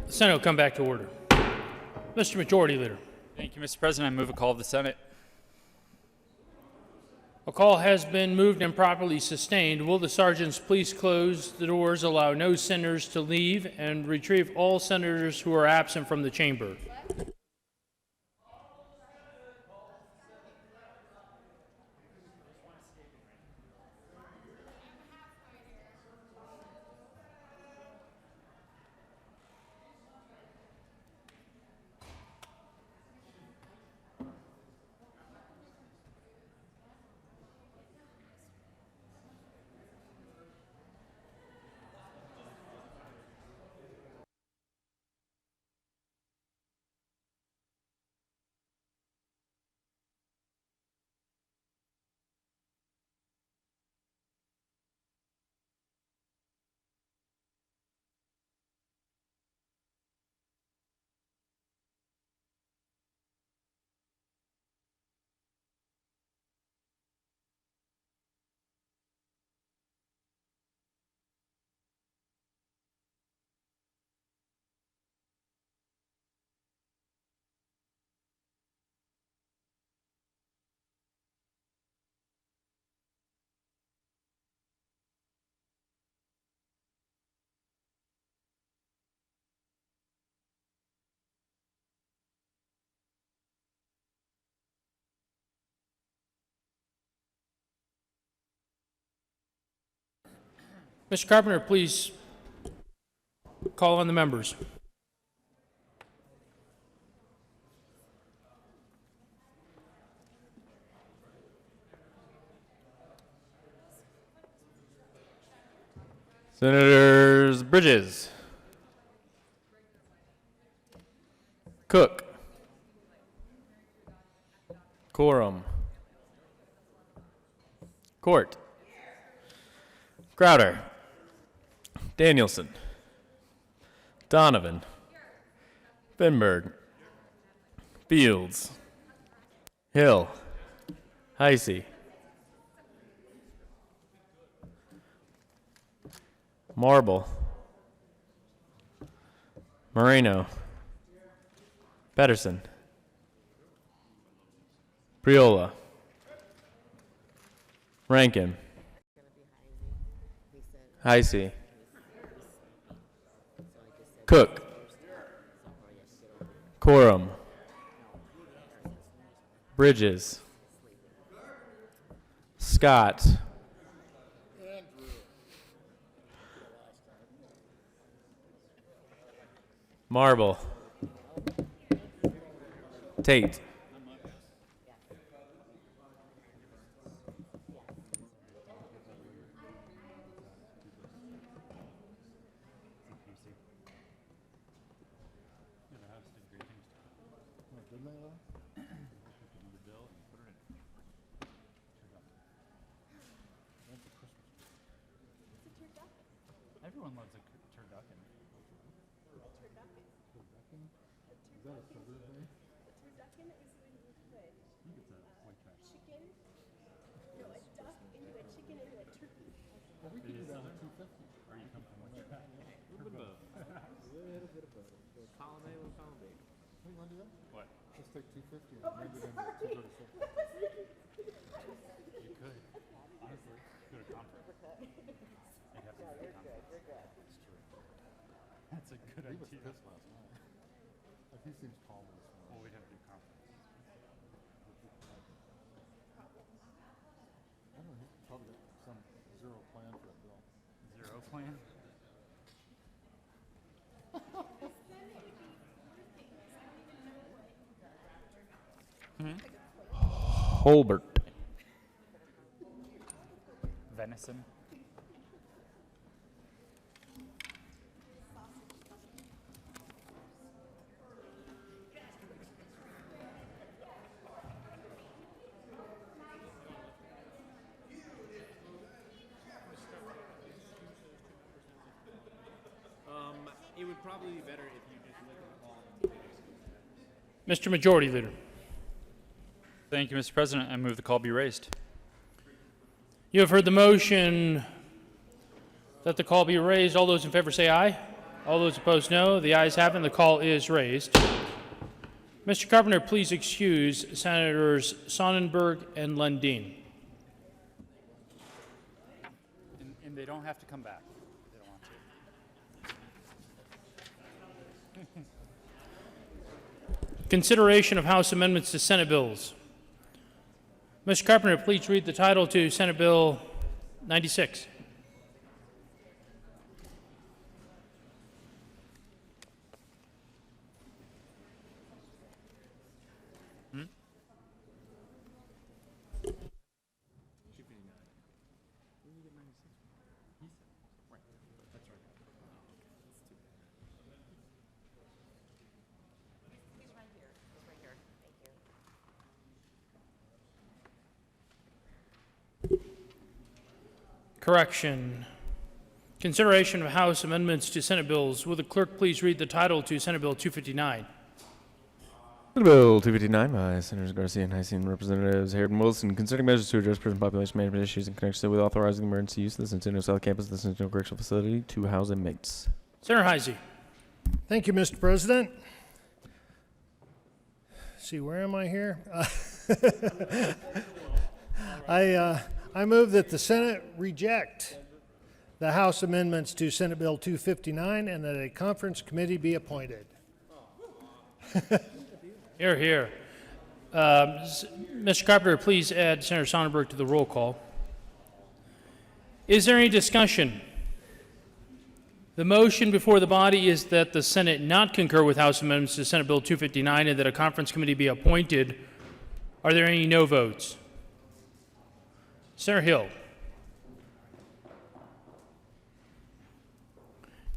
The Senate will come back to order. Mr. Majority Leader. Thank you, Mr. President. I move a call of the Senate. A call has been moved and properly sustained. Will the sergeants please close the doors, allow no senators to leave, and retrieve all senators who are absent from the chamber? Mr. Carpenter, please call on the members. Senators Bridges, Cook, Quorum, Court, Crowder, Danielson, Donovan, Finberg, Fields, Hill, Heisey, Marble, Moreno, Pedersen, Priola, Rankin, Heisey, Cook, Quorum, Bridges, Scott, Marble, Tate, Everyone loves a turducken. What? Let's take 250 and maybe then 236. You could. Honestly, go to conference. You'd have to go to conference. It's true. That's a good He was idea. pissed last night. Like he seems calm this morning. Well, we'd have to do conference. I don't know, he's probably got some zero plan for a bill. Zero plan? Holbert, Venison? It would probably be better if you just look at the call. Mr. Majority Leader. Thank you, Mr. President. I move the call be raised. You have heard the motion that the call be raised. All those in favor say aye. All those opposed, no. The ayes have it, and the call is raised. Mr. Carpenter, please excuse Senators Sonnenberg and Lundin. And they don't have to come back. They don't want to. Consideration of House amendments to Senate bills. Mr. Carpenter, please read the title to Senate Bill 96. Correction. Consideration of House amendments to Senate bills. Will the clerk please read the title to Senate Bill 259? Senate Bill 259 by Senators Garcia and Heisen, Representatives Harrod and Wilson, concerning measures to address prison population management issues in connection with authorizing the emergency use of the Centennial South Campus of the Centennial Correctional Facility to house inmates. Senator Heisey. Thank you, Mr. President. See, where am I here? I move that the Senate reject the House amendments to Senate Bill 259 and that a conference committee be appointed. Here, here. Mr. Carpenter, please add Senator Sonnenberg to the roll call. Is there any discussion? The motion before the body is that the Senate not concur with House amendments to Senate Bill 259 and that a conference committee be appointed. Are there any no votes? Senator Hill.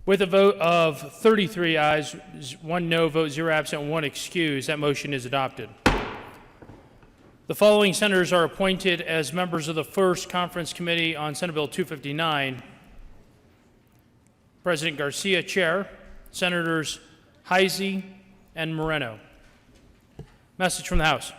With a vote of 33 ayes, 1 no vote, 0 absent, 1 excuse, that motion is adopted. The following senators are appointed as members of the first conference committee on Senate Bill 259. President Garcia, Chair. Senators Heisey and Moreno. Message from the House.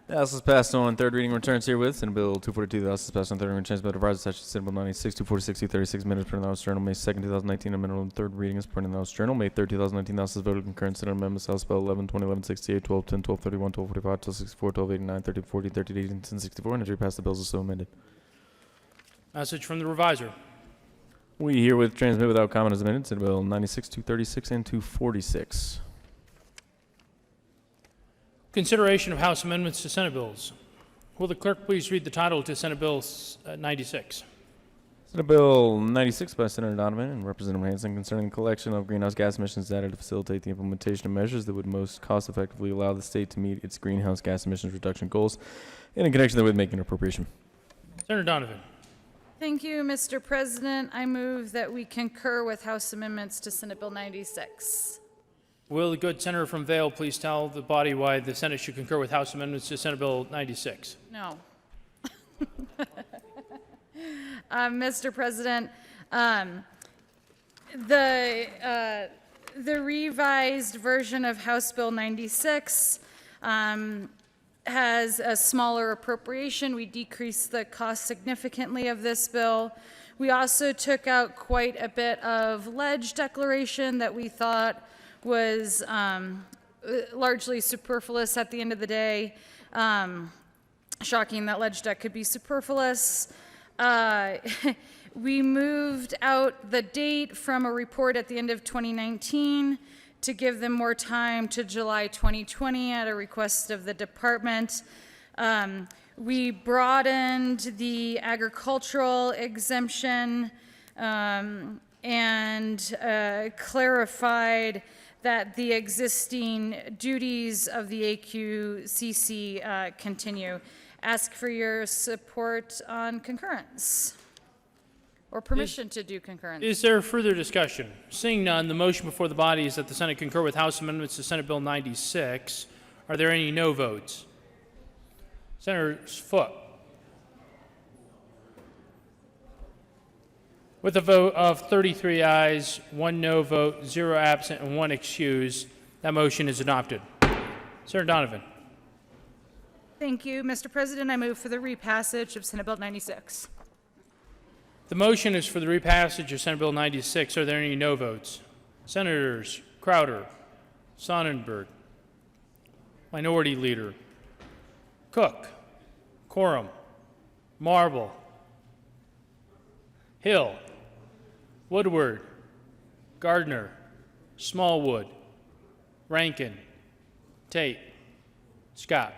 The House has passed on third reading, returns herewith. Senate Bill 242, the House has passed on third reading, returns by revised section Senate Bill 96, 246, 236 minutes printed in the House Journal, May 2nd, 2019. Amendment on third reading is printed in the House Journal, May 3rd, 2019. The House has voted concurrent Senate amendments, House Bill 11, 20, 11, 68, 12, 10, 12, 31, 12, 45, 12, 64, 12, 89, 13, 40, 13, 18, 10, 64, and to pass the bills as so amended. Message from the reviser. We herewith transmit without comment as amended Senate Bill 96, 236, and 246. Consideration of House amendments to Senate bills. Will the clerk please read the title to Senate Bill 96? Senate Bill 96 by Senator Donovan and Representative Hanson concerning the collection of greenhouse gas emissions data to facilitate the implementation of measures that would most cost effectively allow the state to meet its greenhouse gas emissions reduction goals and in connection with making an appropriation. Senator Donovan. Thank you, Mr. President. I move that we concur with House amendments to Senate Bill 96. Will the good senator from Vail please tell the body why the Senate should concur with House amendments to Senate Bill 96? No. Mr. President, the revised version of House Bill 96 has a smaller appropriation. We decreased the cost significantly of this bill. We also took out quite a bit of ledge declaration that we thought was largely superfluous at the end of the day. Shocking that ledge deck could be superfluous. We moved out the date from a report at the end of 2019 to give them more time to July 2020 at a request of the department. We broadened the agricultural exemption and clarified that the existing duties of the AQCC continue. Ask for your support on concurrence or permission to do concurrence. Is there further discussion? Seeing none, the motion before the body is that the Senate concur with House amendments to Senate Bill 96. Are there any no votes? Senator Foote. With a vote of 33 ayes, 1 no vote, 0 absent, and 1 excuse, that motion is adopted. Senator Donovan. Thank you, Mr. President. I move for the repassage of Senate Bill 96. The motion is for the repassage of Senate Bill 96. Are there any no votes? Senators Crowder, Sonnenberg, Minority Leader, Cook, Quorum, Marble, Hill, Woodward, Gardner, Smallwood, Rankin, Tate, Scott.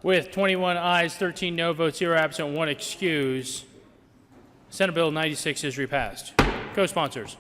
With 21 ayes, 13 no votes, 0 absent, 1 excuse, Senate Bill 96 is repassed. Co-sponsors.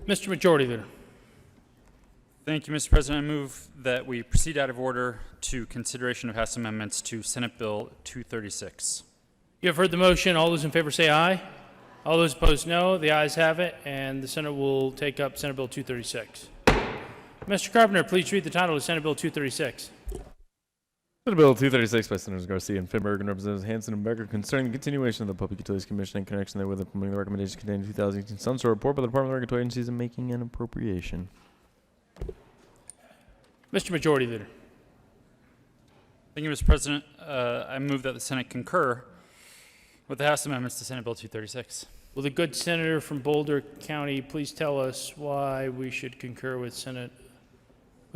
Mr. Majority Leader. Thank you, Mr. President. I move that we proceed out of order to consideration of House amendments to Senate Bill 236. You have heard the motion. All those in favor say aye. All those opposed, no. The ayes have it, and the Senate will take up Senate Bill 236. Mr. Carpenter, please read the title of Senate Bill 236. Senate Bill 236 by Senators Garcia and Finberg and Representatives Hansen and Becker concerning the continuation of the Public Utilities Commission in connection therewith implementing the recommendations contained in the 2018 Sunshine Report by the Department of Regulatory Agencies and making an appropriation. Mr. Majority Leader. Thank you, Mr. President. I move that the Senate concur with the House amendments to Senate Bill 236. Will the good senator from Boulder County please tell us why we should concur with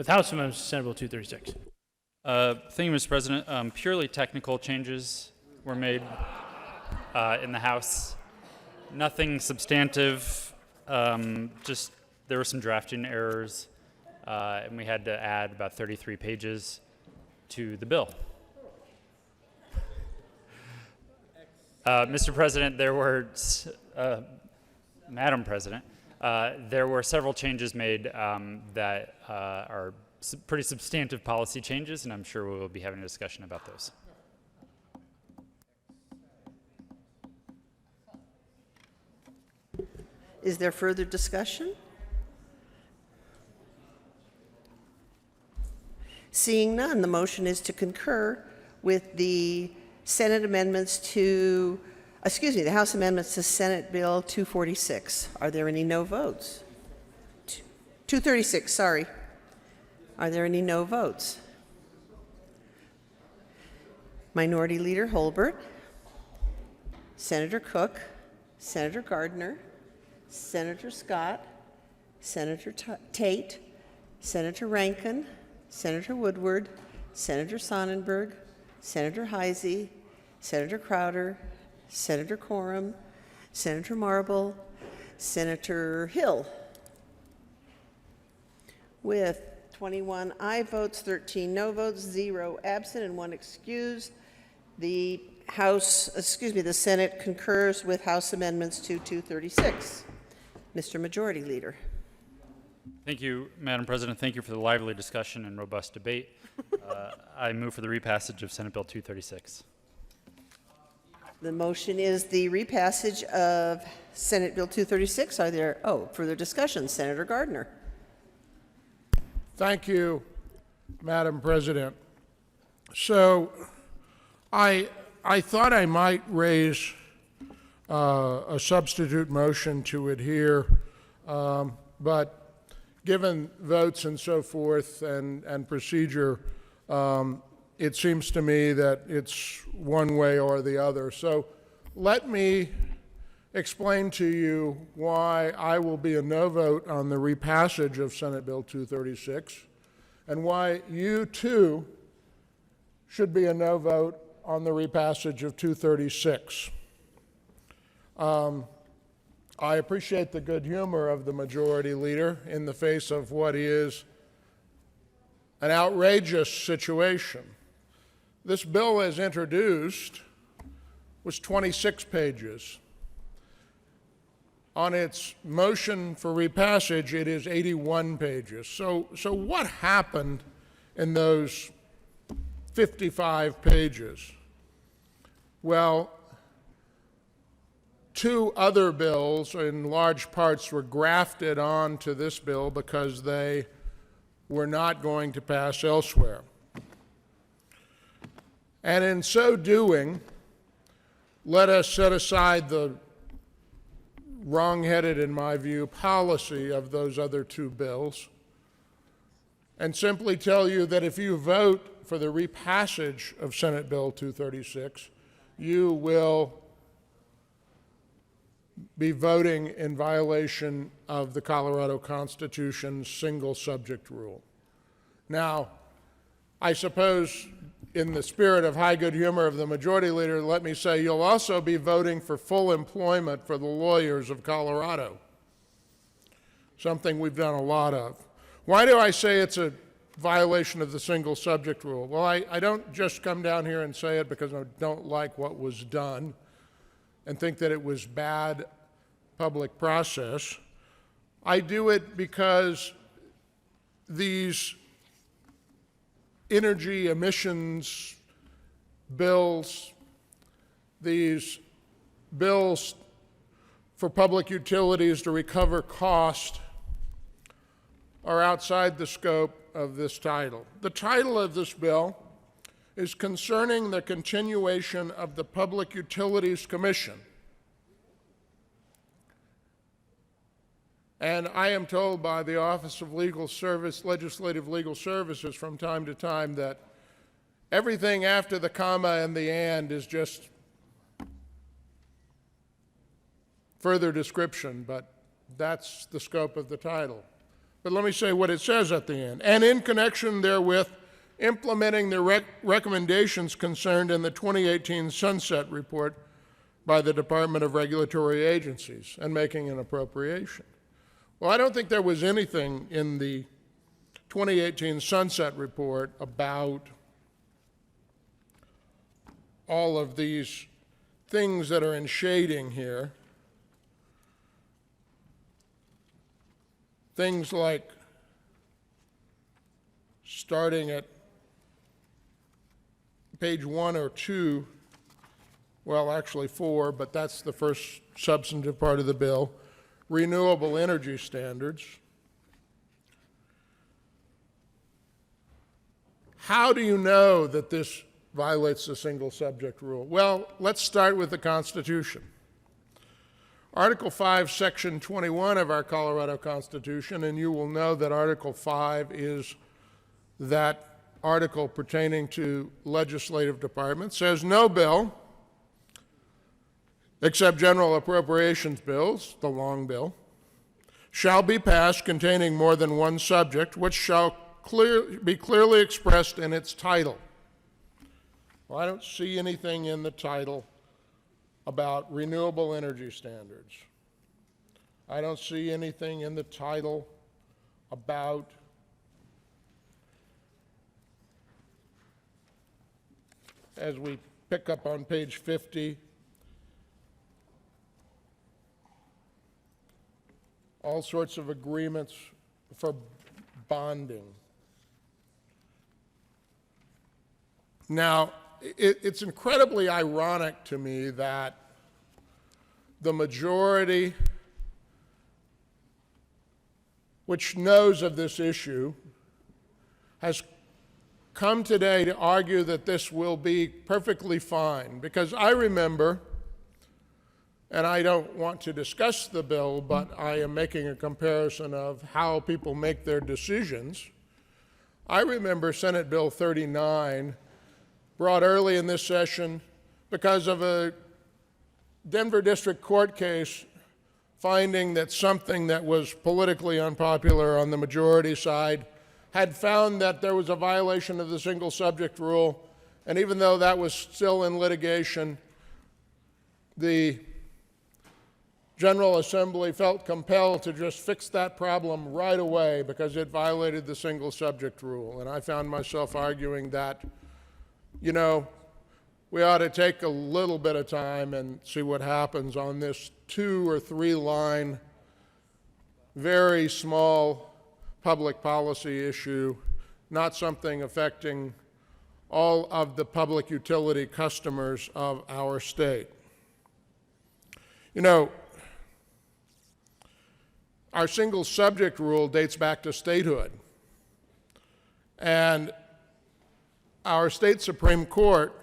House amendments to Senate Bill 236? Thank you, Mr. President. Purely technical changes were made in the House. Nothing substantive. Just there were some drafting errors, and we had to add about 33 pages to the bill. Mr. President, Madam President, there were several changes made that are pretty substantive policy changes, and I'm sure we will be having a discussion about those. Is there further discussion? Seeing none, the motion is to concur with the Senate amendments to, the House amendments to Senate Bill 246. Are there any no votes? 236, sorry. Are there any no votes? Minority Leader Holbert, Senator Cook, Senator Gardner, Senator Scott, Senator Tate, Senator Rankin, Senator Woodward, Senator Sonnenberg, Senator Heisey, Senator Crowder, Senator Quorum, Senator Marble, Senator Hill. With 21 aye votes, 13 no votes, 0 absent, and 1 excused, the Senate concurs with House amendments to 236. Mr. Majority Leader. Thank you, Madam President. Thank you for the lively discussion and robust debate. I move for the repassage of Senate Bill 236. The motion is the repassage of Senate Bill 236. Are there, further discussion? Senator Gardner. Thank you, Madam President. So I thought I might raise a substitute motion to adhere, but given votes and so forth and procedure, it seems to me that it's one way or the other. So let me explain to you why I will be a no vote on the repassage of Senate Bill 236 and why you too should be a no vote on the repassage of 236. I appreciate the good humor of the Majority Leader in the face of what is an outrageous situation. This bill, as introduced, was 26 pages. On its motion for repassage, it is 81 pages. So what happened in those 55 pages? Well, two other bills in large parts were grafted onto this bill because they were not going to pass elsewhere. And in so doing, let us set aside the wrong-headed, in my view, policy of those other two bills and simply tell you that if you vote for the repassage of Senate Bill 236, you will be voting in violation of the Colorado Constitution's single subject rule. Now, I suppose in the spirit of high good humor of the majority leader, let me say you'll also be voting for full employment for the lawyers of Colorado, something we've done a lot of. Why do I say it's a violation of the single subject rule? Well, I don't just come down here and say it because I don't like what was done and think that it was bad public process. I do it because these energy emissions bills, these bills for public utilities to recover cost, are outside the scope of this title. The title of this bill is concerning the continuation of the Public Utilities Commission. And I am told by the Office of Legislative Legal Services from time to time that everything after the comma and the and is just further description, but that's the scope of the title. But let me say what it says at the end. And in connection therewith, implementing the recommendations concerned in the 2018 Sunset Report by the Department of Regulatory Agencies and making an appropriation. Well, I don't think there was anything in the 2018 Sunset Report about all of these things that are in shading here. Things like starting at page 1 or 2, well, actually 4, but that's the first substantive part of the bill. Renewable energy standards. How do you know that this violates the single subject rule? Well, let's start with the Constitution. Article 5, Section 21 of our Colorado Constitution, and you will know that Article 5 is that article pertaining to legislative departments, says no bill except general appropriations bills, the long bill, shall be passed containing more than one subject, which shall be clearly expressed in its title. Well, I don't see anything in the title about renewable energy standards. I don't see anything in the title about as we pick up on page 50, all sorts of agreements for bonding. Now, it's incredibly ironic to me that the majority, which knows of this issue, has come today to argue that this will be perfectly fine. Because I remember, and I don't want to discuss the bill, but I am making a comparison of how people make their decisions. I remember Senate Bill 39, brought early in this session because of a Denver District Court case finding that something that was politically unpopular on the majority side had found that there was a violation of the single subject rule, and even though that was still in litigation, the General Assembly felt compelled to just fix that problem right away because it violated the single subject rule. And I found myself arguing that, you know, we ought to take a little bit of time and see what happens on this 2 or 3 line, very small public policy issue, not something affecting all of the public utility customers of our state. You know, our single subject rule dates back to statehood. And our state Supreme Court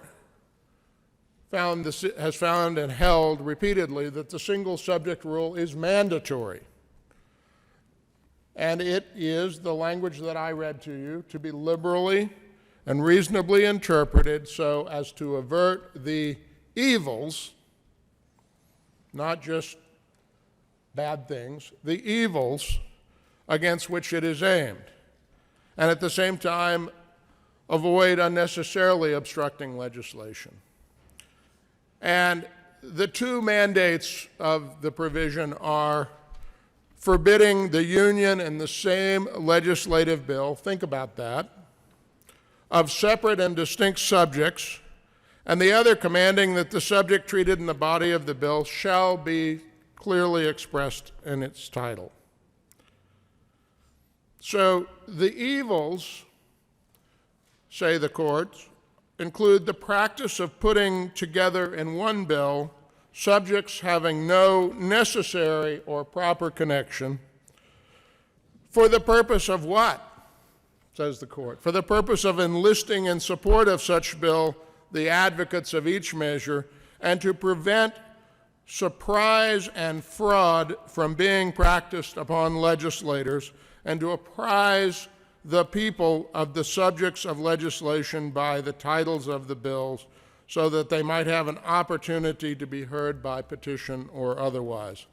has found and held repeatedly that the single subject rule is mandatory. And it is, the language that I read to you, to be liberally and reasonably interpreted so as to avert the evils, not just bad things, the evils against which it is aimed, and at the same time avoid unnecessarily obstructing legislation. And the 2 mandates of the provision are forbidding the union in the same legislative bill, think about that, of separate and distinct subjects, and the other commanding that the subject treated in the body of the bill shall be clearly expressed in its title. So the evils, say the courts, include the practice of putting together in one bill subjects having no necessary or proper connection. For the purpose of what? Says the court. For the purpose of enlisting in support of such bill the advocates of each measure, and to prevent surprise and fraud from being practiced upon legislators, and to apprise the people of the subjects of legislation by the titles of the bills, so that they might have an opportunity to be heard by petition or otherwise.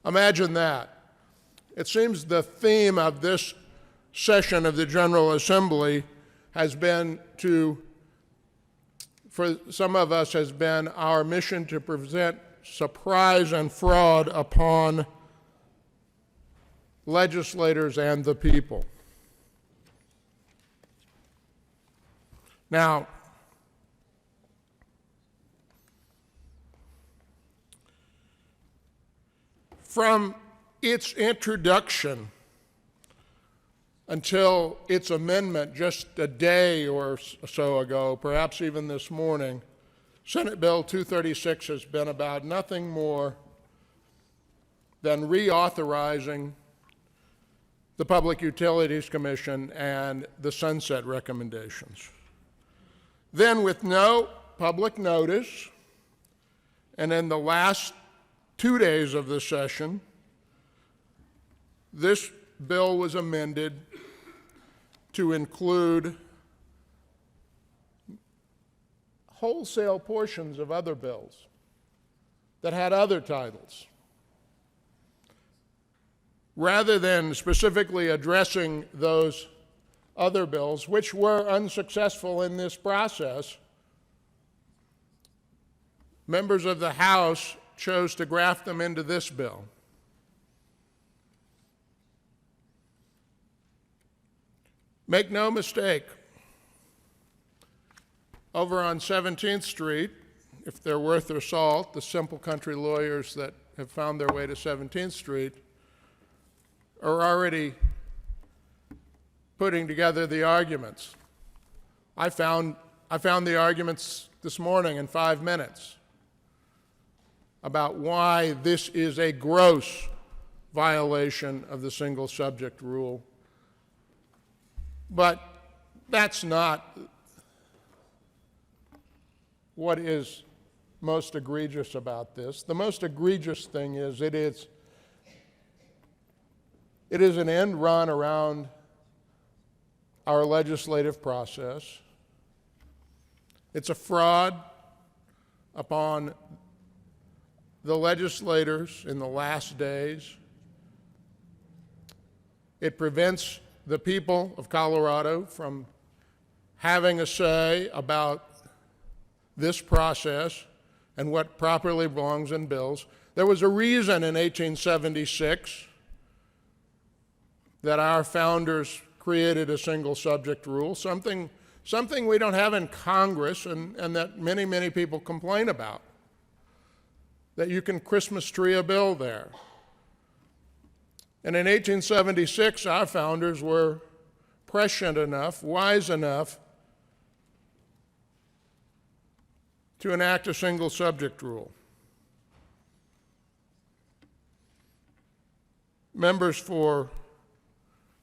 Imagine that. It seems the theme of this session of the General Assembly has been for some of us, has been our mission to prevent surprise and fraud upon legislators and the people. Now, from its introduction until its amendment just a day or so ago, perhaps even this morning, Senate Bill 236 has been about nothing more than reauthorizing the Public Utilities Commission and the sunset recommendations. Then, with no public notice, and in the last 2 days of the session, this bill was amended to include wholesale portions of other bills that had other titles. Rather than specifically addressing those other bills, which were unsuccessful in this process, members of the House chose to graft them into this bill. Make no mistake, over on 17th Street, if they're worth their salt, the simple country lawyers that have found their way to 17th Street are already putting together the arguments. I found the arguments this morning in 5 minutes about why this is a gross violation of the single subject rule. But that's not what is most egregious about this. The most egregious thing is it is an end run around our legislative process. It's a fraud upon the legislators in the last days. It prevents the people of Colorado from having a say about this process and what properly belongs in bills. There was a reason in 1876 that our founders created a single subject rule, something something we don't have in Congress and that many, many people complain about, that you can Christmas tree a bill there. And in 1876, our founders were prescient enough, wise enough to enact a single subject rule. Members, for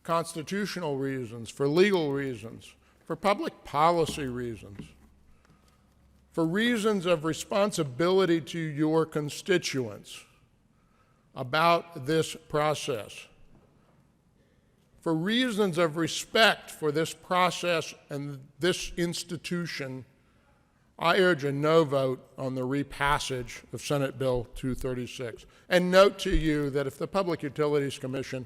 constitutional reasons, for legal reasons, for public policy reasons, for reasons of responsibility to your constituents about this process, for reasons of respect for this process and this institution, I urge a no vote on the repassage of Senate Bill 236. And note to you that if the Public Utilities Commission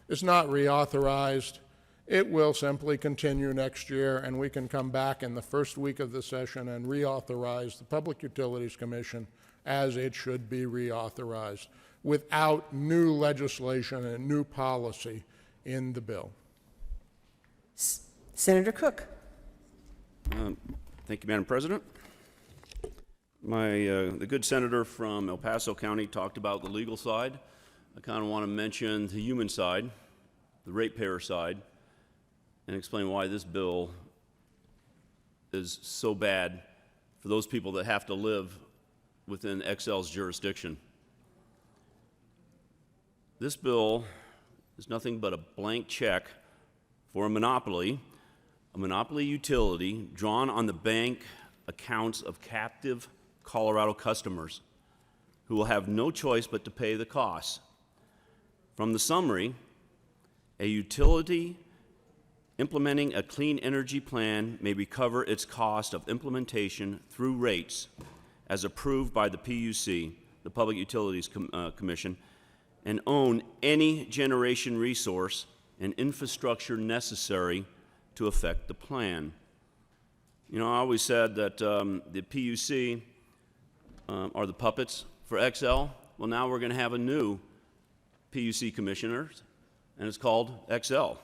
is not reauthorized, it will simply continue next year, and we can come back in the first week of the session and reauthorize the Public Utilities Commission as it should be reauthorized, without new legislation and new policy in the bill. Senator Cook. Thank you, Madam President. The good senator from El Paso County talked about the legal side. I kind of want to mention the human side, the ratepayer side, and explain why this bill is so bad for those people that have to live within Xcel's jurisdiction. This bill is nothing but a blank check for a monopoly utility drawn on the bank accounts of captive Colorado customers who will have no choice but to pay the costs. From the summary, a utility implementing a clean energy plan may recover its cost of implementation through rates as approved by the PUC, the Public Utilities Commission, and own any generation resource and infrastructure necessary to effect the plan. You know, I always said that the PUC are the puppets for Xcel. Well, now we're going to have a new PUC commissioner, and it's called Xcel.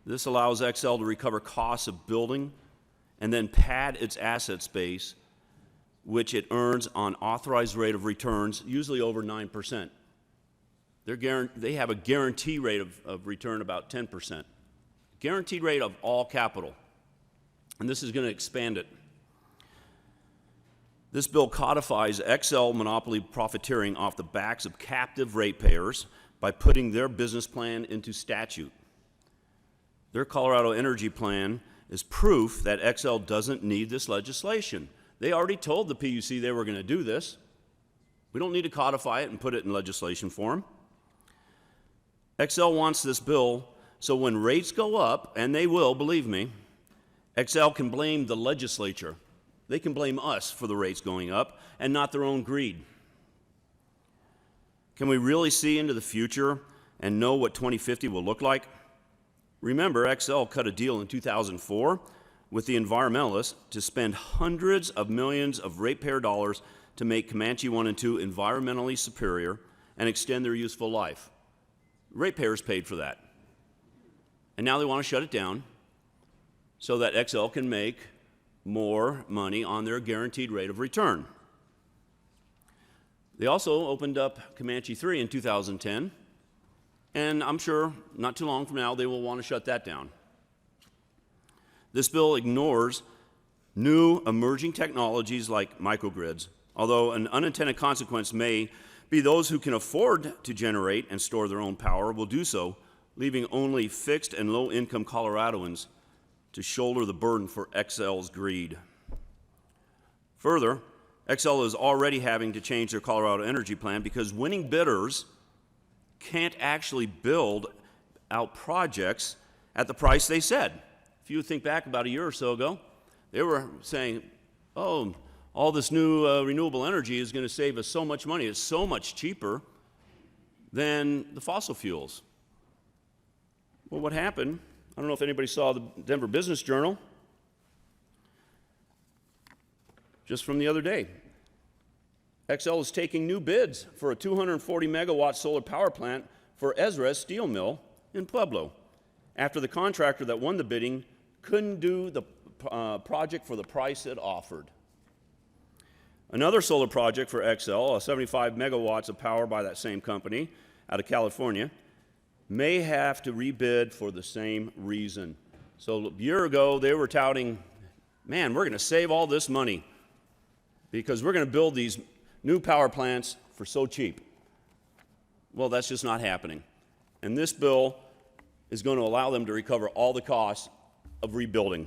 This allows Xcel to recover costs of building and then pad its asset base, which it earns on authorized rate of returns, usually over 9%. They have a guarantee rate of return about 10%. Guaranteed rate of all capital. And this is going to expand it. This bill codifies Xcel monopoly profiteering off the backs of captive ratepayers by putting their business plan into statute. Their Colorado Energy Plan is proof that Xcel doesn't need this legislation. They already told the PUC they were going to do this. We don't need to codify it and put it in legislation form. Xcel wants this bill so when rates go up, and they will, believe me, Xcel can blame the legislature. They can blame us for the rates going up and not their own greed. Can we really see into the future and know what 2050 will look like? Remember, Xcel cut a deal in 2004 with the environmentalists to spend hundreds of millions of ratepayer dollars to make Comanche 1 and 2 environmentally superior and extend their useful life. Ratepayers paid for that. And now they want to shut it down so that Xcel can make more money on their guaranteed rate of return. They also opened up Comanche 3 in 2010, and I'm sure not too long from now they will want to shut that down. This bill ignores new emerging technologies like microgrids, although an unintended consequence may be those who can afford to generate and store their own power will do so, leaving only fixed and low-income Coloradoans to shoulder the burden for Xcel's greed. Further, Xcel is already having to change their Colorado Energy Plan because winning bidders can't actually build out projects at the price they said. If you think back about a year or so ago, they were saying, oh, all this new renewable energy is going to save us so much money. It's so much cheaper than the fossil fuels. Well, what happened? I don't know if anybody saw the Denver Business Journal just from the other day. Xcel is taking new bids for a 240 megawatt solar power plant for Ezra Steel Mill in Pueblo after the contractor that won the bidding couldn't do the project for the price it offered. Another solar project for Xcel, 75 megawatts of power by that same company out of California, may have to rebid for the same reason. So a year ago, they were touting, man, we're going to save all this money because we're going to build these new power plants for so cheap. Well, that's just not happening. And this bill is going to allow them to recover all the costs of rebuilding.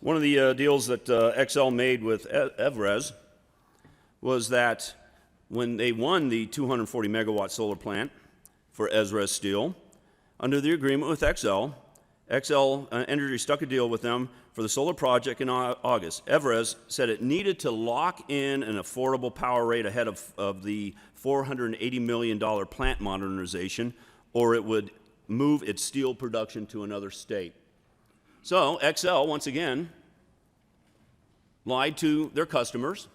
One of the deals that Xcel made with Evraz was that when they won the 240 megawatt solar plant for Evraz Steel, under the agreement with Xcel, Xcel Energy struck a deal with them for the solar project in August. Evraz said it needed to lock in an affordable power rate ahead of the $480 million plant modernization, or it would move its steel production to another state. So Xcel, once again, lied to their customers.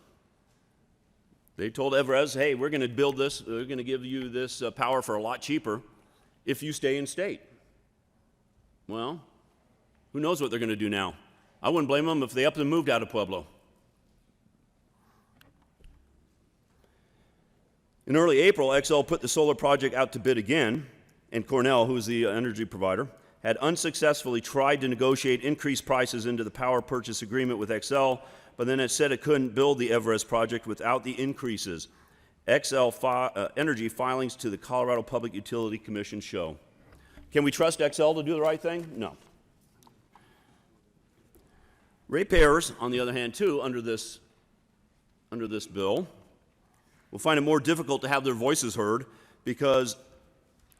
They told Evraz, hey, we're going to build this, we're going to give you this power for a lot cheaper if you stay in state. Well, who knows what they're going to do now? I wouldn't blame them if they up and moved out of Pueblo. In early April, Xcel put the solar project out to bid again, and Cornell, who's the energy provider, had unsuccessfully tried to negotiate increased prices into the power purchase agreement with Xcel, but then it said it couldn't build the Everest project without the increases. Xcel Energy filings to the Colorado Public Utility Commission show. Can we trust Xcel to do the right thing? No. Ratepayers, on the other hand, too, under this bill, will find it more difficult to have their voices heard because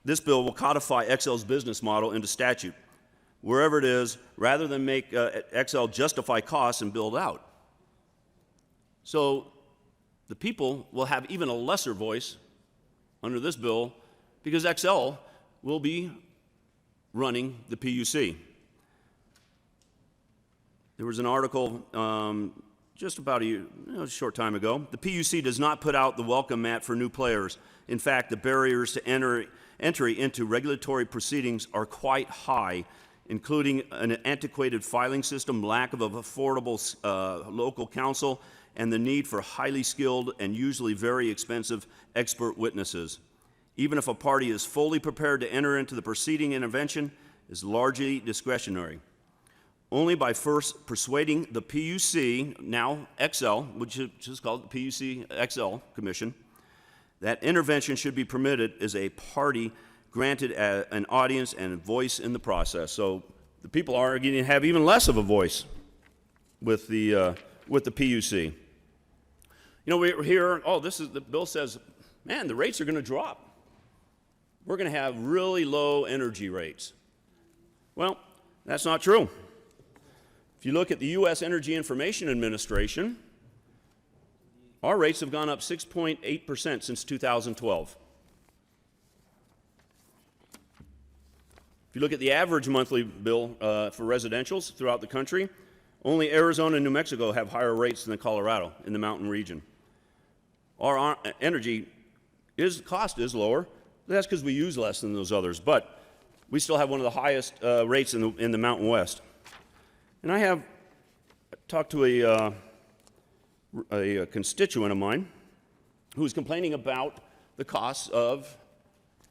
this bill will codify Xcel's business model into statute, wherever it is, rather than make Xcel justify costs and build out. So the people will have even a lesser voice under this bill because Xcel will be running the PUC. There was an article just about a short time ago. The PUC does not put out the welcome mat for new players. In fact, the barriers to entry into regulatory proceedings are quite high, including an antiquated filing system, lack of affordable local counsel, and the need for highly skilled and usually very expensive expert witnesses. Even if a party is fully prepared to enter into the proceeding, intervention is largely discretionary. Only by first persuading the PUC, now Xcel, which is called the PUC Xcel Commission, that intervention should be permitted is a party granted an audience and a voice in the process. So the people are going to have even less of a voice with the PUC. You know, we hear, oh, the bill says, man, the rates are going to drop. We're going to have really low energy rates. Well, that's not true. If you look at the U.S. Energy Information Administration, our rates have gone up 6.8% since 2012. If you look at the average monthly bill for residentials throughout the country, only Arizona and New Mexico have higher rates than Colorado in the mountain region. Our energy cost is lower. That's because we use less than those others, but we still have one of the highest rates in the Mountain West. And I have talked to a constituent of mine who's complaining about the costs of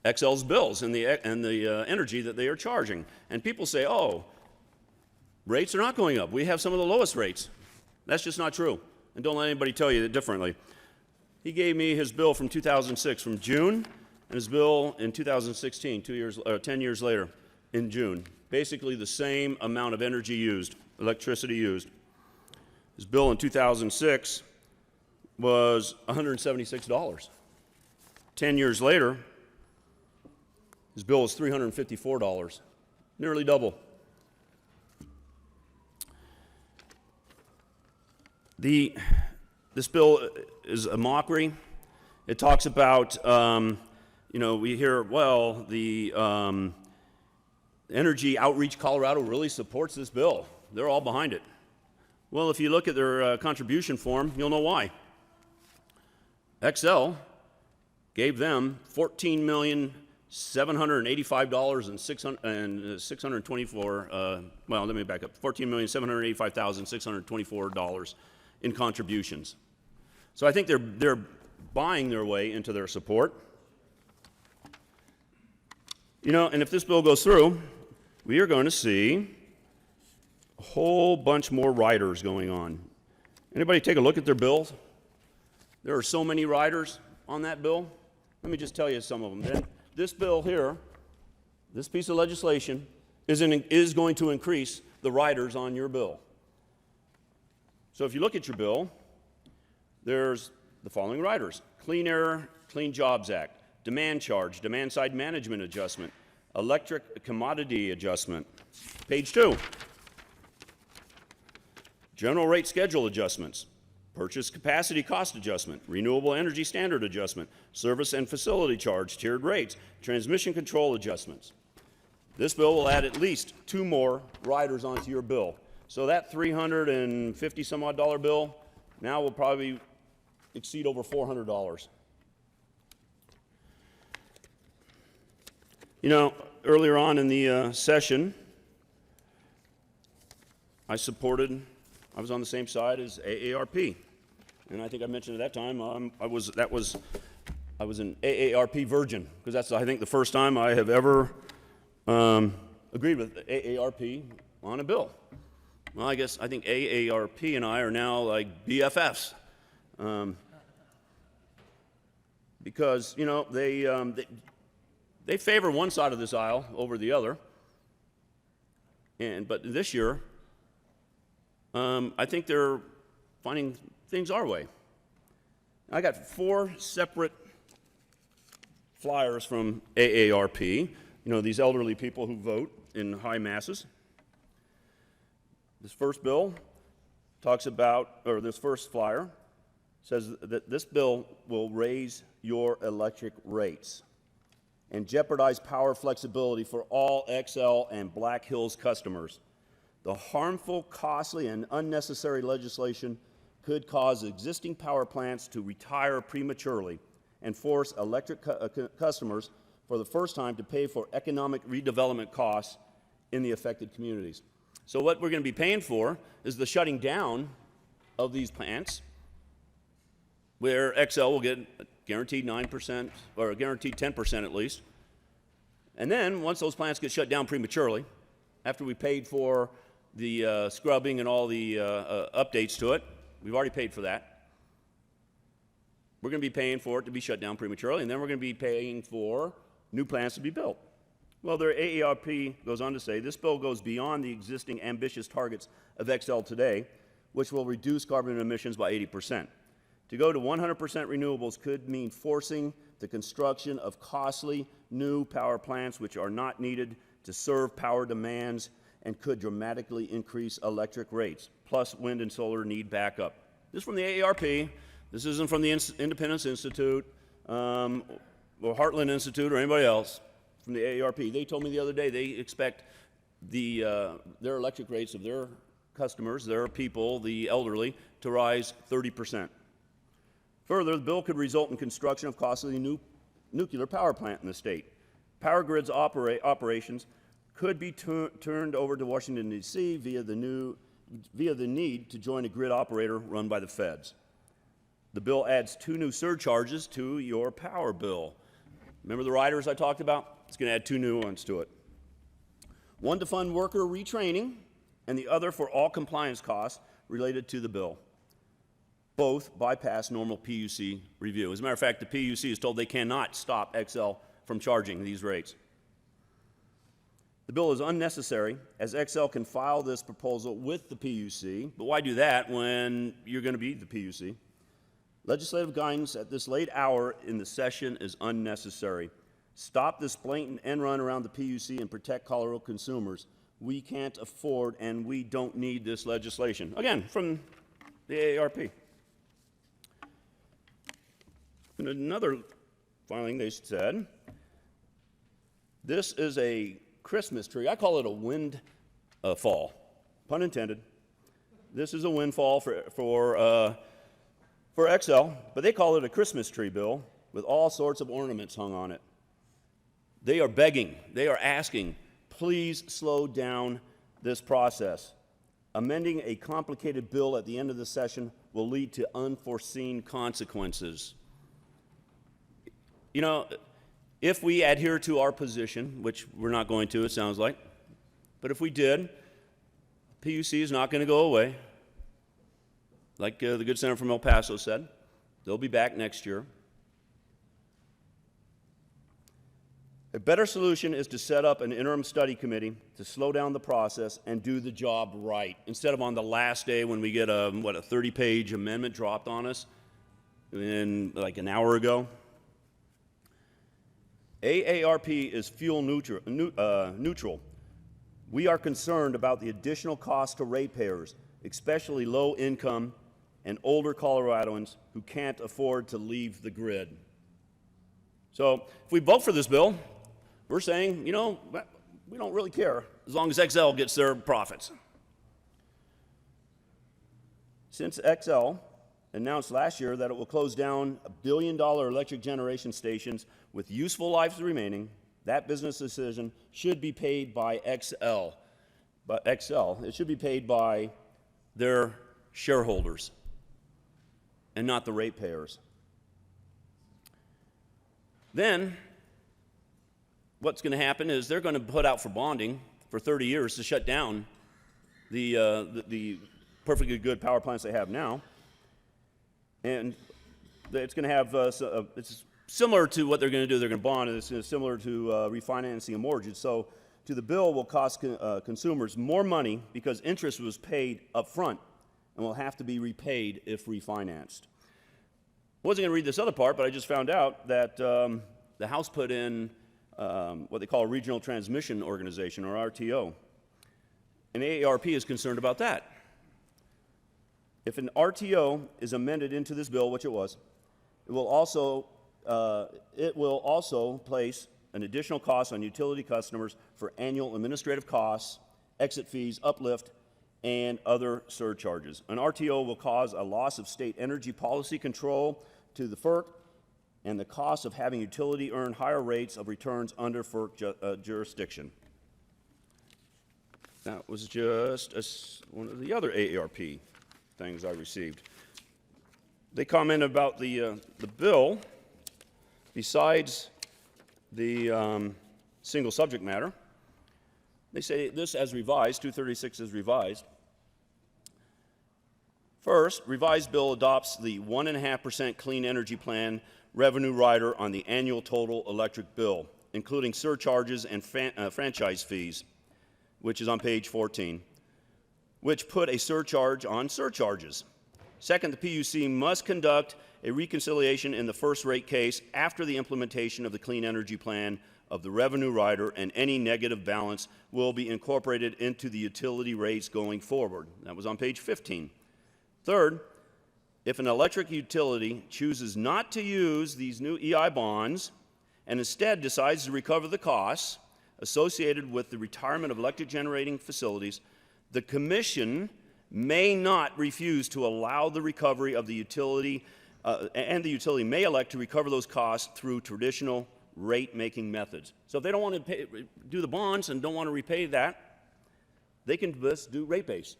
Xcel's bills and the energy that they are charging. And people say, oh, rates are not going up. We have some of the lowest rates. That's just not true. And don't let anybody tell you that differently. He gave me his bill from 2006 from June, and his bill in 2016, 10 years later, in June. Basically the same amount of energy used, electricity used. His bill in 2006 was $176. 10 years later, his bill is $354, nearly double. This bill is a mockery. It talks about, we hear, well, the Energy Outreach Colorado really supports this bill. They're all behind it. Well, if you look at their contribution form, you'll know why. Xcel gave them $14 million $785 and 624. Well, let me back up. $14,785,624 in contributions. So I think they're buying their way into their support. You know, and if this bill goes through, we are going to see a whole bunch more riders going on. Anybody take a look at their bills? There are so many riders on that bill. Let me just tell you some of them. Then this bill here, this piece of legislation, is going to increase the riders on your bill. So if you look at your bill, there's the following riders: Clean Air, Clean Jobs Act, demand charge, demand side management adjustment, electric commodity adjustment. Page 2, general rate schedule adjustments, purchase capacity cost adjustment, renewable energy standard adjustment, service and facility charge, tiered rates, transmission control adjustments. This bill will add at least 2 more riders onto your bill. So that $350 some odd bill now will probably exceed over $400. You know, earlier on in the session, I was on the same side as AARP. And I think I mentioned at that time, I was an AARP virgin, because that's, I think, the first time I have ever agreed with AARP on a bill. Well, I think AARP and I are now like BFFs, because, you know, they favor one side of this aisle over the other. But this year, I think they're finding things our way. I got 4 separate flyers from AARP, you know, these elderly people who vote in high masses. This first bill talks about, or this first flyer says that this bill will raise your electric rates and jeopardize power flexibility for all XL and Black Hills customers. The harmful, costly, and unnecessary legislation could cause existing power plants to retire prematurely and force electric customers for the first time to pay for economic redevelopment costs in the affected communities. So what we're going to be paying for is the shutting down of these plants, where XL will get guaranteed 9%, or a guaranteed 10% at least. And then, once those plants get shut down prematurely, after we paid for the scrubbing and all the updates to it, we've already paid for that. We're going to be paying for it to be shut down prematurely, and then we're going to be paying for new plants to be built. Well, their AARP goes on to say, this bill goes beyond the existing ambitious targets of XL today, which will reduce carbon emissions by 80%. To go to 100% renewables could mean forcing the construction of costly new power plants which are not needed to serve power demands and could dramatically increase electric rates. Plus, wind and solar need backup. This is from the AARP. This isn't from the Independence Institute or Heartland Institute or anybody else. From the AARP. They told me the other day they expect their electric rates of their customers, their people, the elderly, to rise 30%. Further, the bill could result in construction of costly new nuclear power plant in the state. Power grids operations could be turned over to Washington, D.C. via the need to join a grid operator run by the feds. The bill adds 2 new surcharges to your power bill. Remember the riders I talked about? It's going to add 2 new ones to it. One to fund worker retraining, and the other for all compliance costs related to the bill. Both bypass normal PUC review. As a matter of fact, the PUC is told they cannot stop XL from charging these rates. The bill is unnecessary, as XL can file this proposal with the PUC, but why do that when you're going to be the PUC? Legislative guidance at this late hour in the session is unnecessary. Stop this blatant end run around the PUC and protect Colorado consumers. We can't afford and we don't need this legislation. Again, from the AARP. In another filing, they said, this is a Christmas tree. I call it a windfall, pun intended. This is a windfall for XL, but they call it a Christmas tree bill with all sorts of ornaments hung on it. They are begging, they are asking, please slow down this process. Amending a complicated bill at the end of the session will lead to unforeseen consequences. You know, if we adhere to our position, which we're not going to, it sounds like, but if we did, PUC is not going to go away. Like the good senator from El Paso said, they'll be back next year. A better solution is to set up an interim study committee to slow down the process and do the job right, instead of on the last day when we get a 30-page amendment dropped on us in like an hour ago. AARP is fuel neutral. We are concerned about the additional cost to ratepayers, especially low-income and older Coloradoans who can't afford to leave the grid. So if we vote for this bill, we're saying, you know, we don't really care as long as XL gets their profits. Since XL announced last year that it will close down $1 billion electric generation stations with useful lives remaining, that business decision should be paid by XL. But XL, it should be paid by their shareholders and not the ratepayers. Then, what's going to happen is they're going to put out for bonding for 30 years to shut down the perfectly good power plants they have now. And it's going to have, it's similar to what they're going to do. They're going to bond, and it's similar to refinancing a mortgage. So the bill will cost consumers more money because interest was paid up front and will have to be repaid if refinanced. I wasn't going to read this other part, but I just found out that the House put in what they call a Regional Transmission Organization, or RTO. And AARP is concerned about that. If an RTO is amended into this bill, which it was, it will also place an additional cost on utility customers for annual administrative costs, exit fees, uplift, and other surcharges. An RTO will cause a loss of state energy policy control to the FERC and the cost of having utility earn higher rates of returns under FERC jurisdiction. That was just one of the other AARP things I received. They commented about the bill, besides the single subject matter. They say this as revised, 236 as revised. First, revised bill adopts the 1.5% clean energy plan revenue rider on the annual total electric bill, including surcharges and franchise fees, which is on page 14, which put a surcharge on surcharges. Second, the PUC must conduct a reconciliation in the first rate case after the implementation of the clean energy plan of the revenue rider, and any negative balance will be incorporated into the utility rates going forward. That was on page 15. Third, if an electric utility chooses not to use these new EI bonds and instead decides to recover the costs associated with the retirement of electric generating facilities, the Commission may not refuse to allow the recovery of the utility, and the utility may elect to recover those costs through traditional rate-making methods. So if they don't want to do the bonds and don't want to repay that, they can just do rate base.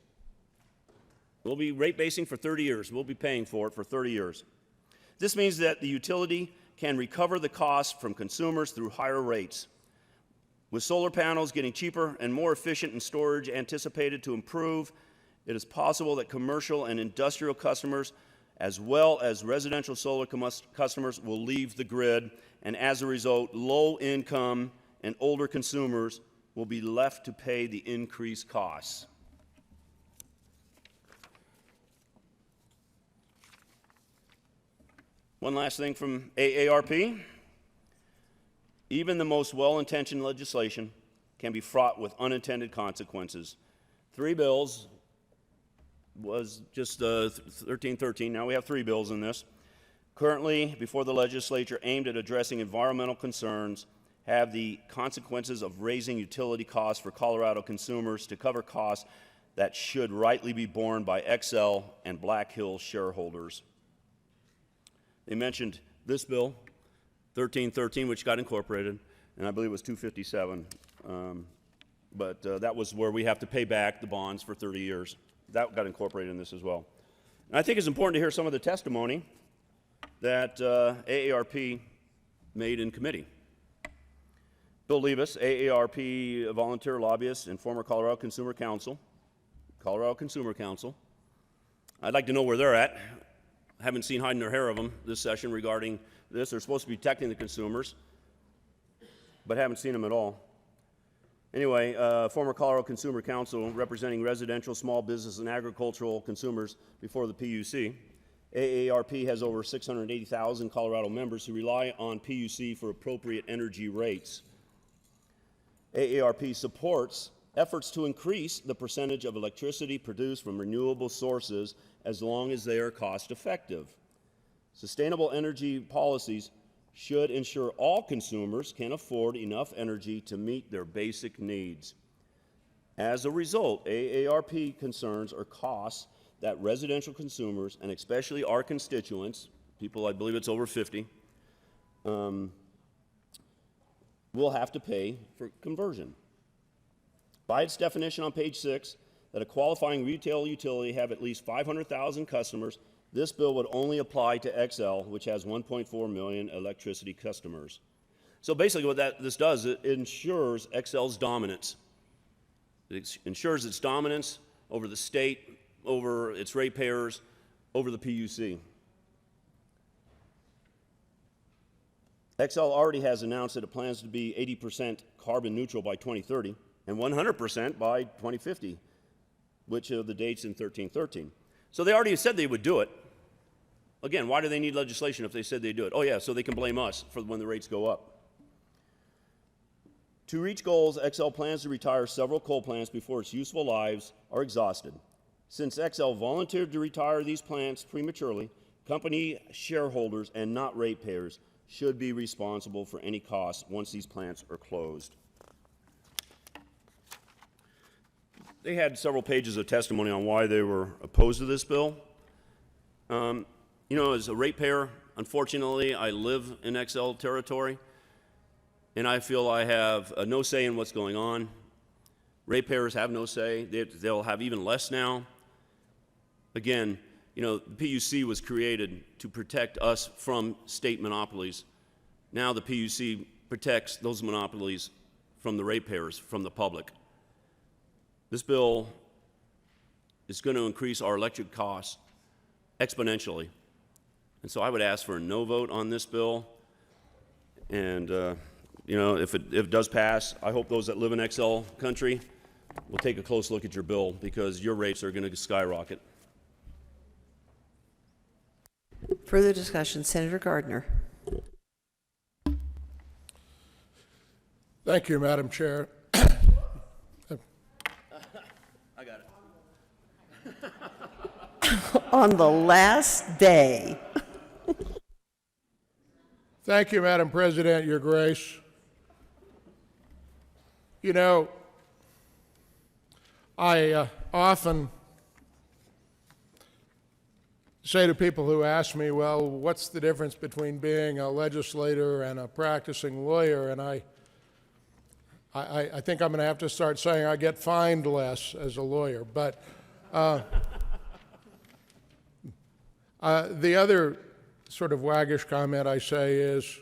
We'll be rate basing for 30 years. We'll be paying for it for 30 years. This means that the utility can recover the costs from consumers through higher rates. With solar panels getting cheaper and more efficient and storage anticipated to improve, it is possible that commercial and industrial customers, as well as residential solar customers, will leave the grid, and as a result, low-income and older consumers will be left to pay the increased costs. One last thing from AARP. Even the most well-intentioned legislation can be fraught with unintended consequences. 3 bills was just 1313. Now we have 3 bills in this. Currently before the legislature, aimed at addressing environmental concerns, have the consequences of raising utility costs for Colorado consumers to cover costs that should rightly be borne by XL and Black Hills shareholders. They mentioned this bill, 1313, which got incorporated, and I believe it was 257. But that was where we have to pay back the bonds for 30 years. That got incorporated in this as well. And I think it's important to hear some of the testimony that AARP made in committee. Bill Levis, AARP volunteer lobbyist and former Colorado Consumer Counsel. I'd like to know where they're at. I haven't seen hiding their hair of them this session regarding this. They're supposed to be protecting the consumers, but haven't seen them at all. Anyway, former Colorado Consumer Counsel representing residential, small business, and agricultural consumers before the PUC. AARP has over 680,000 Colorado members who rely on PUC for appropriate energy rates. AARP supports efforts to increase the percentage of electricity produced from renewable sources as long as they are cost effective. Sustainable energy policies should ensure all consumers can afford enough energy to meet their basic needs. As a result, AARP concerns are costs that residential consumers, and especially our constituents, people I believe it's over 50, will have to pay for conversion. By its definition on page 6, that a qualifying retail utility have at least 500,000 customers, this bill would only apply to XL, which has 1.4 million electricity customers. So basically what this does, it ensures XL's dominance. It ensures its dominance over the state, over its ratepayers, over the PUC. XL already has announced that it plans to be 80% carbon neutral by 2030 and 100% by 2050, which are the dates in 1313. So they already said they would do it. Again, why do they need legislation if they said they'd do it? Oh yeah, so they can blame us for when the rates go up. To reach goals, XL plans to retire several coal plants before its useful lives are exhausted. Since XL volunteered to retire these plants prematurely, company shareholders and not ratepayers should be responsible for any costs once these plants are closed. They had several pages of testimony on why they were opposed to this bill. You know, as a ratepayer, unfortunately, I live in XL territory, and I feel I have no say in what's going on. Ratepayers have no say. They'll have even less now. Again, you know, the PUC was created to protect us from state monopolies. Now the PUC protects those monopolies from the ratepayers, from the public. This bill is going to increase our electric costs exponentially. And so I would ask for a no vote on this bill. And, you know, if it does pass, I hope those that live in XL country will take a close look at your bill, because your rates are going to skyrocket. Further discussion, Senator Gardner. Thank you, Madam Chair. I got it. On the last day. Thank you, Madam President, Your Grace. You know, I often say to people who ask me, well, what's the difference between being a legislator and a practicing lawyer? And I think I'm going to have to start saying I get fined less as a lawyer. But the other sort of waggish comment I say is,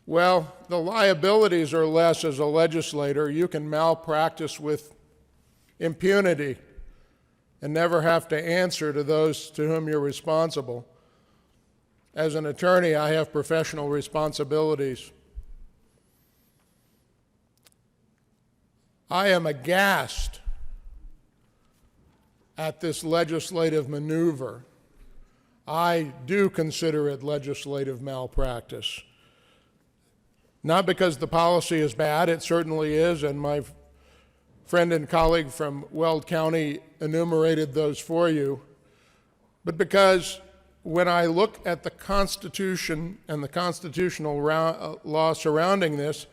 well, the liabilities are less as a legislator. You can malpractice with impunity and never have to answer to those to whom you're responsible. As an attorney, I have professional responsibilities. I am aghast at this legislative maneuver. I do consider it legislative malpractice. Not because the policy is bad, it certainly is, and my friend and colleague from Weld County enumerated those for you, but because when I look at the Constitution and the constitutional law surrounding this,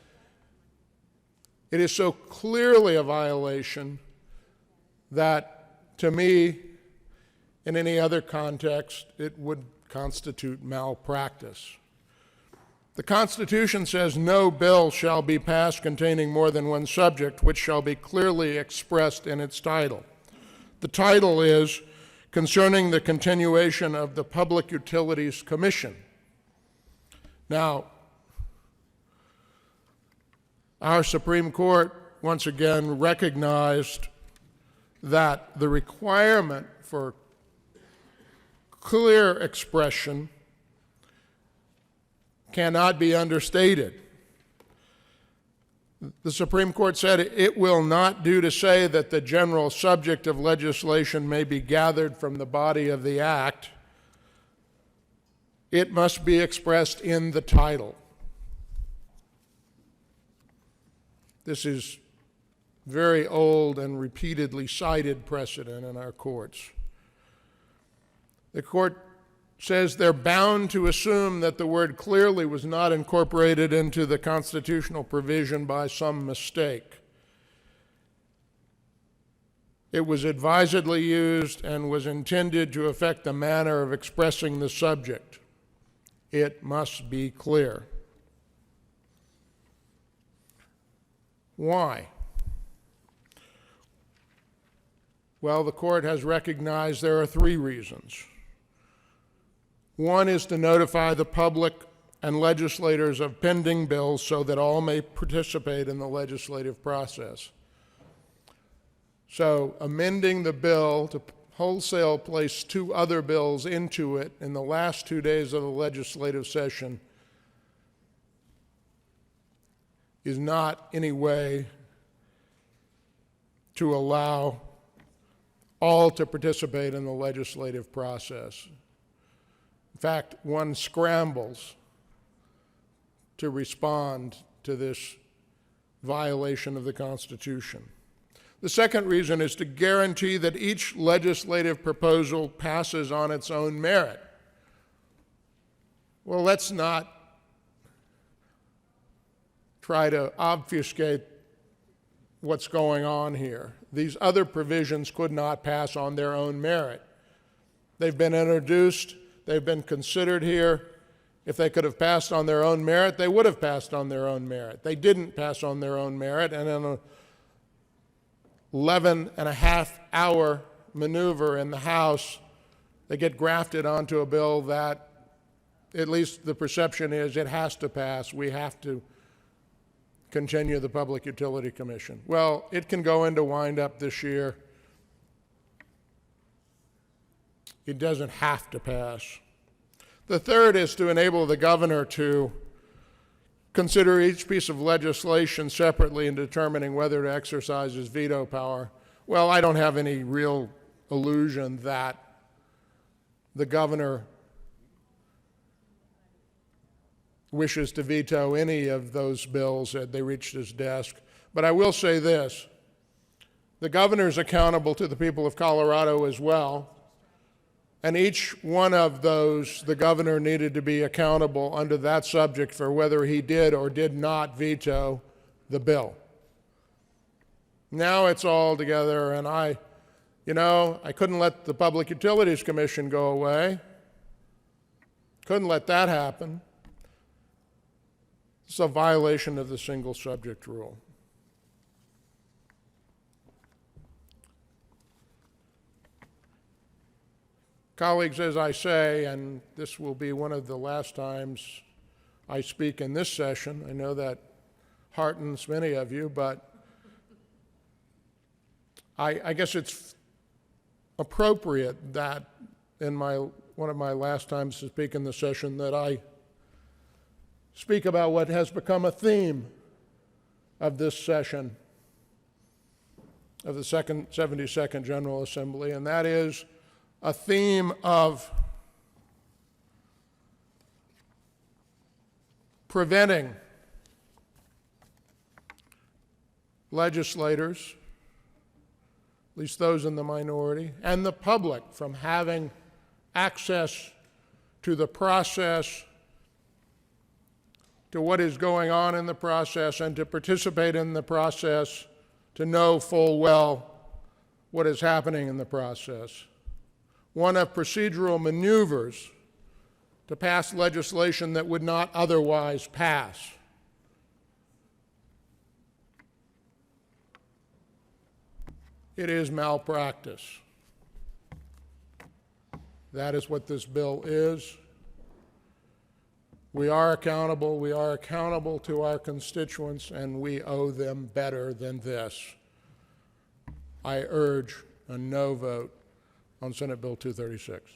it is so clearly a violation that, to me, in any other context, it would constitute malpractice. The Constitution says no bill shall be passed containing more than one subject, which shall be clearly expressed in its title. The title is Concerning the Continuation of the Public Utilities Commission. Now, our Supreme Court once again recognized that the requirement for clear expression cannot be understated. The Supreme Court said it will not do to say that the general subject of legislation may be gathered from the body of the act. It must be expressed in the title. This is very old and repeatedly cited precedent in our courts. The court says they're bound to assume that the word clearly was not incorporated into the constitutional provision by some mistake. It was advisedly used and was intended to affect the manner of expressing the subject. It must be clear. Why? Well, the court has recognized there are three reasons. One is to notify the public and legislators of pending bills so that all may participate in the legislative process. So amending the bill to wholesale place two other bills into it in the last 2 days of the legislative session is not any way to allow all to participate in the legislative process. In fact, one scrambles to respond to this violation of the Constitution. The second reason is to guarantee that each legislative proposal passes on its own merit. Well, let's not try to obfuscate what's going on here. These other provisions could not pass on their own merit. They've been introduced, they've been considered here. If they could have passed on their own merit, they would have passed on their own merit. They didn't pass on their own merit, and in an 11.5-hour maneuver in the House, they get grafted onto a bill that, at least the perception is, it has to pass. We have to continue the Public Utility Commission. Well, it can go into wind-up this year. It doesn't have to pass. The third is to enable the governor to consider each piece of legislation separately in determining whether to exercise his veto power. Well, I don't have any real illusion that the governor wishes to veto any of those bills as they reach his desk. But I will say this, the governor is accountable to the people of Colorado as well, and each one of those, the governor needed to be accountable under that subject for whether he did or did not veto the bill. Now it's all together, and I couldn't let the Public Utilities Commission go away. Couldn't let that happen. It's a violation of the single subject rule. Colleagues, as I say, and this will be one of the last times I speak in this session, I know that heartens many of you, but I guess it's appropriate that in one of my last times to speak in the session that I speak about what has become a theme of this session of the 72nd General Assembly, and that is a theme of preventing legislators, at least those in the minority, and the public from having access to the process, to what is going on in the process, and to participate in the process, to know full well what is happening in the process. One of procedural maneuvers to pass legislation that would not otherwise pass. It is malpractice. That is what this bill is. We are accountable. We are accountable to our constituents, and we owe them better than this. I urge a no vote on Senate Bill 236.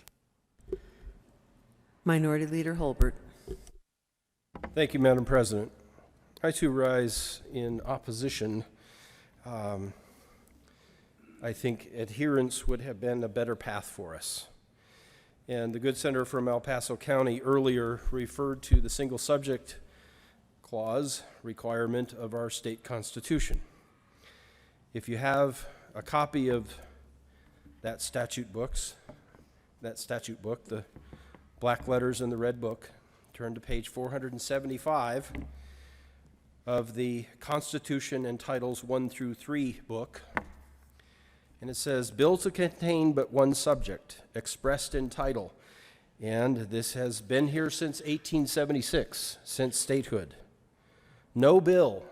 Minority Leader Holbert. Thank you, Madam President. I too rise in opposition. I think adherence would have been a better path for us. And the good senator from El Paso County earlier referred to the single subject clause requirement of our state constitution. If you have a copy of that statute book, the black letters in the red book, turn to page 475 of the Constitution and Titles 1 through 3 book. And it says, bill to contain but one subject, expressed in title. And this has been here since 1876, since statehood. No bill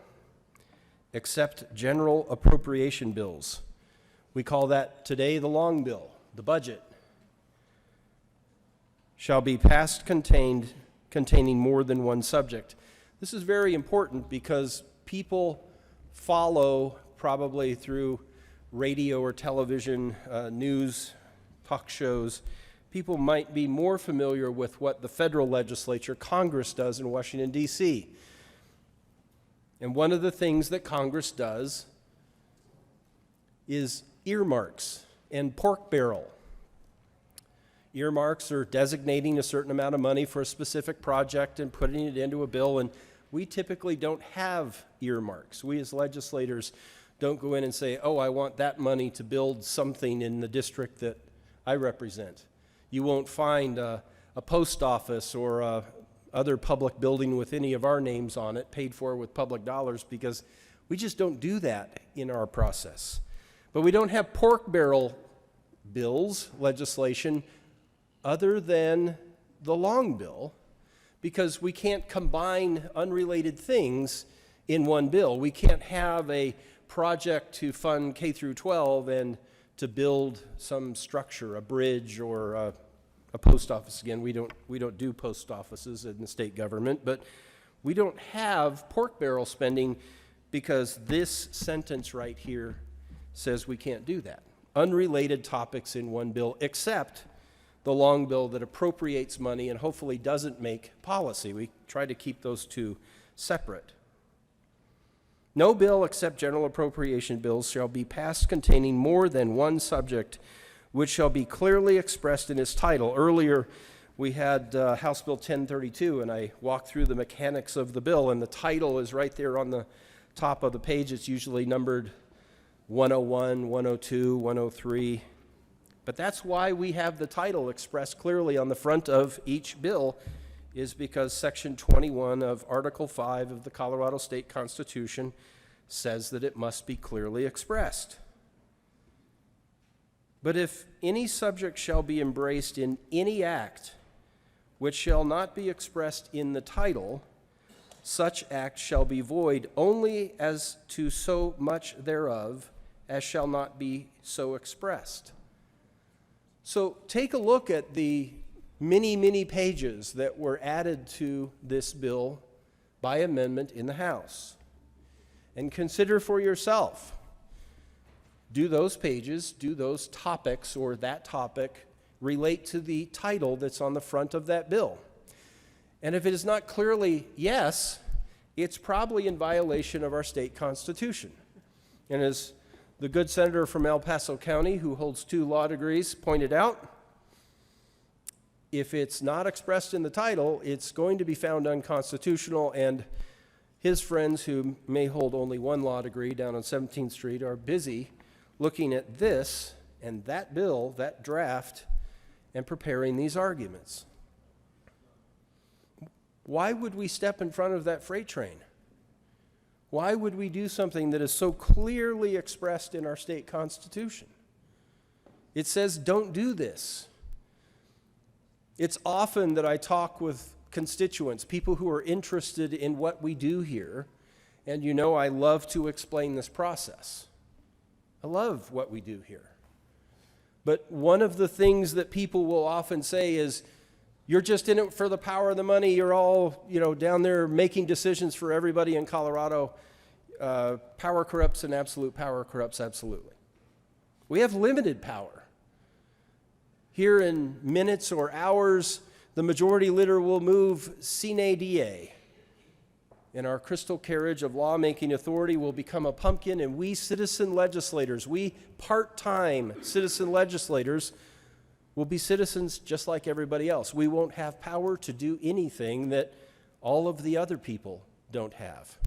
except general appropriation bills. We call that today the long bill, the budget, shall be passed containing more than one subject. This is very important because people follow probably through radio or television, news, talk shows, people might be more familiar with what the federal legislature, Congress, does in Washington, D.C. And one of the things that Congress does is earmarks and pork barrel. Earmarks are designating a certain amount of money for a specific project and putting it into a bill, and we typically don't have earmarks. We as legislators don't go in and say, oh, I want that money to build something in the district that I represent. You won't find a post office or other public building with any of our names on it paid for with public dollars, because we just don't do that in our process. But we don't have pork barrel bills, legislation, other than the long bill, because we can't combine unrelated things in one bill. We can't have a project to fund K through 12 and to build some structure, a bridge or a post office. Again, we don't do post offices in the state government, but we don't have pork barrel spending because this sentence right here says we can't do that. Unrelated topics in one bill, except the long bill that appropriates money and hopefully doesn't make policy. We try to keep those two separate. No bill except general appropriation bills shall be passed containing more than one subject, which shall be clearly expressed in its title. Earlier, we had House Bill 1032, and I walked through the mechanics of the bill, and the title is right there on the top of the page. It's usually numbered 101, 102, 103. But that's why we have the title expressed clearly on the front of each bill, is because Section 21 of Article 5 of the Colorado State Constitution says that it must be clearly expressed. But if any subject shall be embraced in any act which shall not be expressed in the title, such act shall be void only as to so much thereof as shall not be so expressed. So take a look at the many pages that were added to this bill by amendment in the House, and consider for yourself, do those pages, do those topics or that topic relate to the title that's on the front of that bill? And if it is not clearly yes, it's probably in violation of our state constitution. And as the good senator from El Paso County, who holds 2 law degrees, pointed out, if it's not expressed in the title, it's going to be found unconstitutional, and his friends who may hold only 1 law degree down on 17th Street are busy looking at this and that bill, that draft, and preparing these arguments. Why would we step in front of that freight train? Why would we do something that is so clearly expressed in our state constitution? It says don't do this. It's often that I talk with constituents, people who are interested in what we do here, and you know I love to explain this process. I love what we do here. But one of the things that people will often say is, you're just in it for the power of the money. You're all, down there making decisions for everybody in Colorado. Power corrupts and absolute power corrupts absolutely. We have limited power. Here in minutes or hours, the majority leader will move sine die, and our crystal carriage of lawmaking authority will become a pumpkin, and we citizen legislators, we part-time citizen legislators, will be citizens just like everybody else. We won't have power to do anything that all of the other people don't have.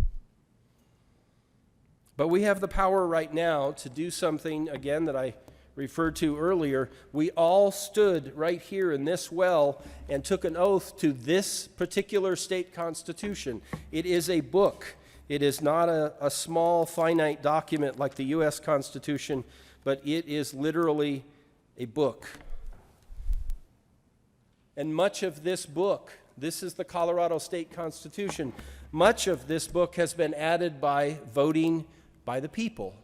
But we have the power right now to do something, again, that I referred to earlier. We all stood right here in this well and took an oath to this particular state constitution. It is a book. It is not a small, finite document like the U.S. Constitution, but it is literally a book. And much of this book, this is the Colorado State Constitution, much of this book has been added by voting by the people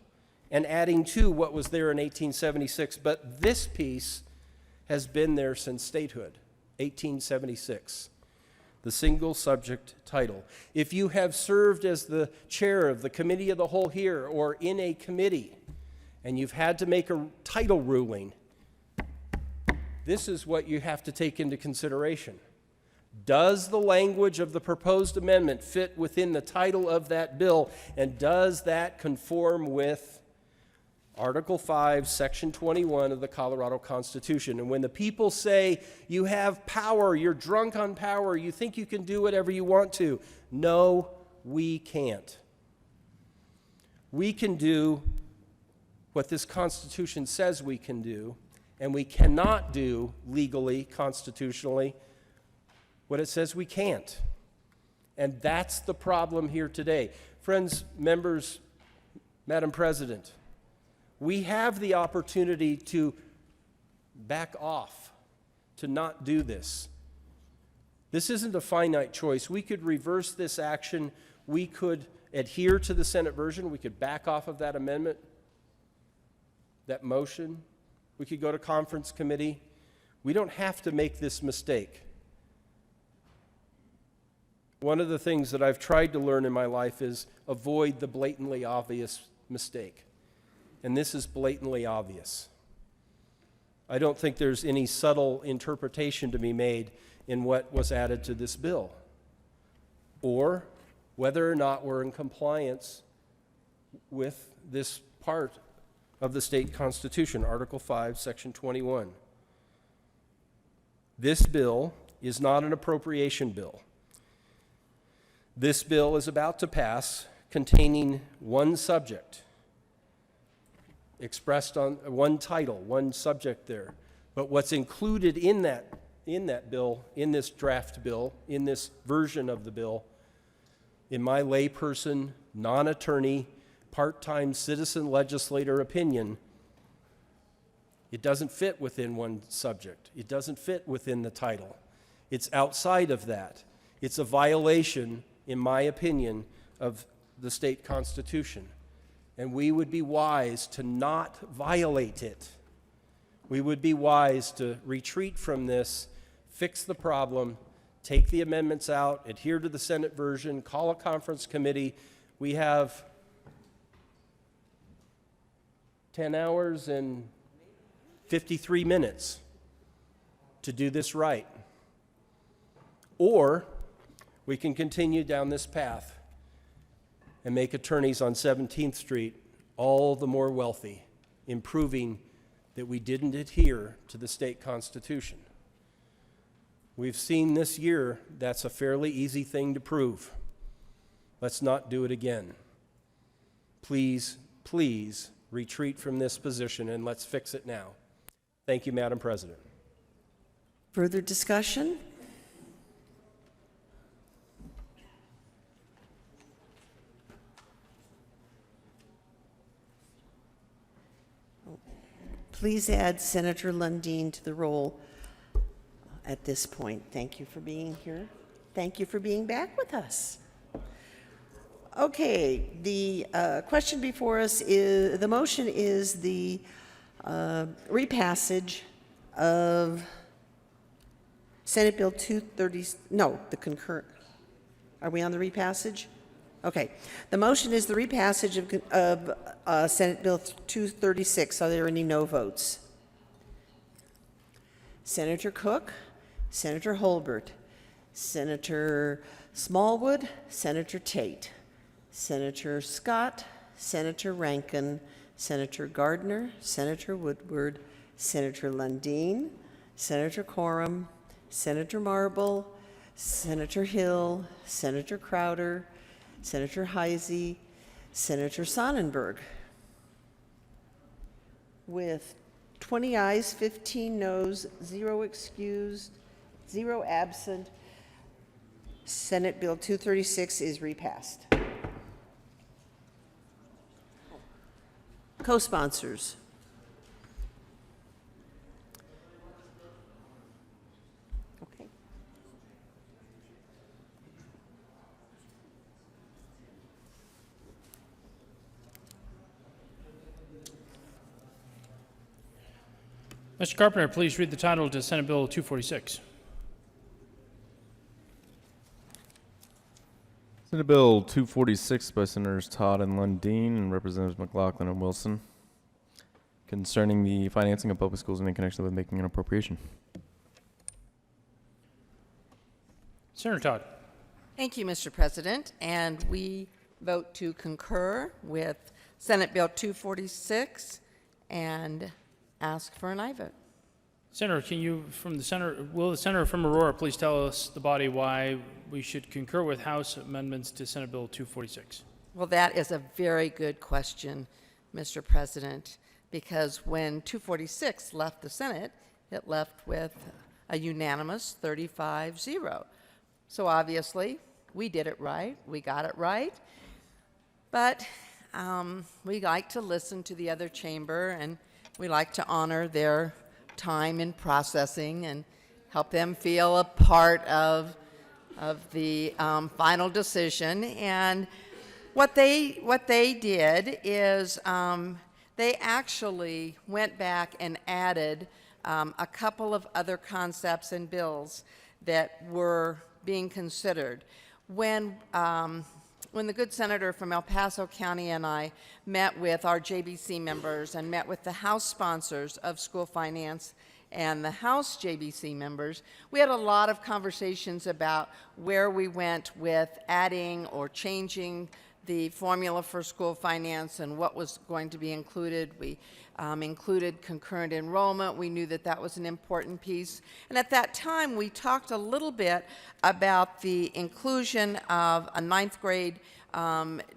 and adding to what was there in 1876. But this piece has been there since statehood, 1876, the single subject title. If you have served as the chair of the committee of the whole here or in a committee and you've had to make a title ruling, this is what you have to take into consideration. Does the language of the proposed amendment fit within the title of that bill, and does that conform with Article 5, Section 21 of the Colorado Constitution? And when the people say, you have power, you're drunk on power, you think you can do whatever you want to, no, we can't. We can do what this Constitution says we can do, and we cannot do legally, constitutionally, what it says we can't. And that's the problem here today. Friends, members, Madam President, we have the opportunity to back off, to not do this. This isn't a finite choice. We could reverse this action. We could adhere to the Senate version. We could back off of that amendment, that motion. We could go to conference committee. We don't have to make this mistake. One of the things that I've tried to learn in my life is avoid the blatantly obvious mistake. And this is blatantly obvious. I don't think there's any subtle interpretation to be made in what was added to this bill, or whether or not we're in compliance with this part of the state constitution, Article 5, Section 21. This bill is not an appropriation bill. This bill is about to pass, containing one subject, expressed on one title, one subject there. But what's included in that bill, in this draft bill, in this version of the bill, in my layperson, non-attorney, part-time citizen legislator opinion, it doesn't fit within one subject. It doesn't fit within the title. It's outside of that. It's a violation, in my opinion, of the state constitution. And we would be wise to not violate it. We would be wise to retreat from this, fix the problem, take the amendments out, adhere to the Senate version, call a conference committee. We have 10 hours and 53 minutes to do this right. Or we can continue down this path and make attorneys on 17th Street all the more wealthy, improving that we didn't adhere to the state constitution. We've seen this year that's a fairly easy thing to prove. Let's not do it again. Please, please retreat from this position and let's fix it now. Thank you, Madam President. Further discussion? Please add Senator Lundin to the roll. at this point. Thank you for being here. Thank you for being back with us. Okay, the question before us is, the motion is the repassage of Senate Bill 230, no, the concurrent. Are we on the repassage? Okay. The motion is the repassage of Senate Bill 236. Are there any no votes? Senator Cook, Senator Holbert, Senator Smallwood, Senator Tate, Senator Scott, Senator Rankin, Senator Gardner, Senator Woodward, Senator Lundin, Senator Coram, Senator Marble, Senator Hill, Senator Crowder, Senator Heisey, Senator Sonnenberg. With 20 ayes, 15 noes, 0 excused, 0 absent, Senate Bill 236 is repassed. Co-sponsors. Okay. Mr. Carpenter, please read the title to Senate Bill 246. Senate Bill 246 by Senators Todd and Lundin and Representatives McLaughlin and Wilson concerning the financing of public schools and in connection with making an appropriation. Senator Todd. Thank you, Mr. President. And we vote to concur with Senate Bill 246 and ask for an aye vote. Senator, can you, will the senator from Aurora please tell us, the body, why we should concur with House amendments to Senate Bill 246? Well, that is a very good question, Mr. President, because when 246 left the Senate, it left with a unanimous 35-0. So obviously, we did it right. We got it right. But we like to listen to the other chamber, and we like to honor their time in processing and help them feel a part of the final decision. And what they did is they actually went back and added a couple of other concepts and bills that were being considered. When the good senator from El Paso County and I met with our JBC members and met with the House sponsors of school finance and the House JBC members, we had a lot of conversations about where we went with adding or changing the formula for school finance and what was going to be included. We included concurrent enrollment. We knew that that was an important piece. And at that time, we talked a little bit about the inclusion of a 9th grade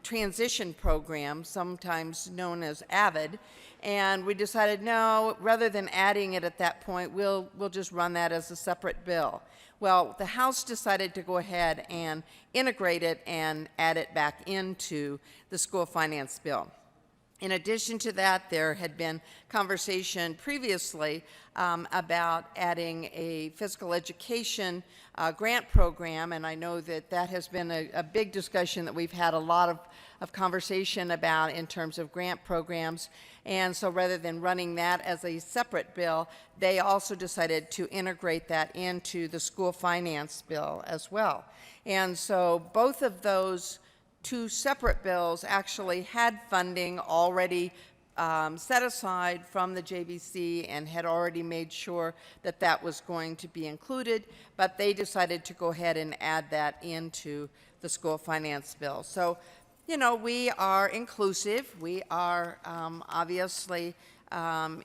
transition program, sometimes known as AVID. And we decided, no, rather than adding it at that point, we'll just run that as a separate bill. Well, the House decided to go ahead and integrate it and add it back into the school finance bill. In addition to that, there had been conversation previously about adding a physical education grant program, and I know that that has been a big discussion that we've had a lot of conversation about in terms of grant programs. And so rather than running that as a separate bill, they also decided to integrate that into the school finance bill as well. And so both of those two separate bills actually had funding already set aside from the JBC and had already made sure that that was going to be included, but they decided to go ahead and add that into the school finance bill. So, you know, we are inclusive. We are obviously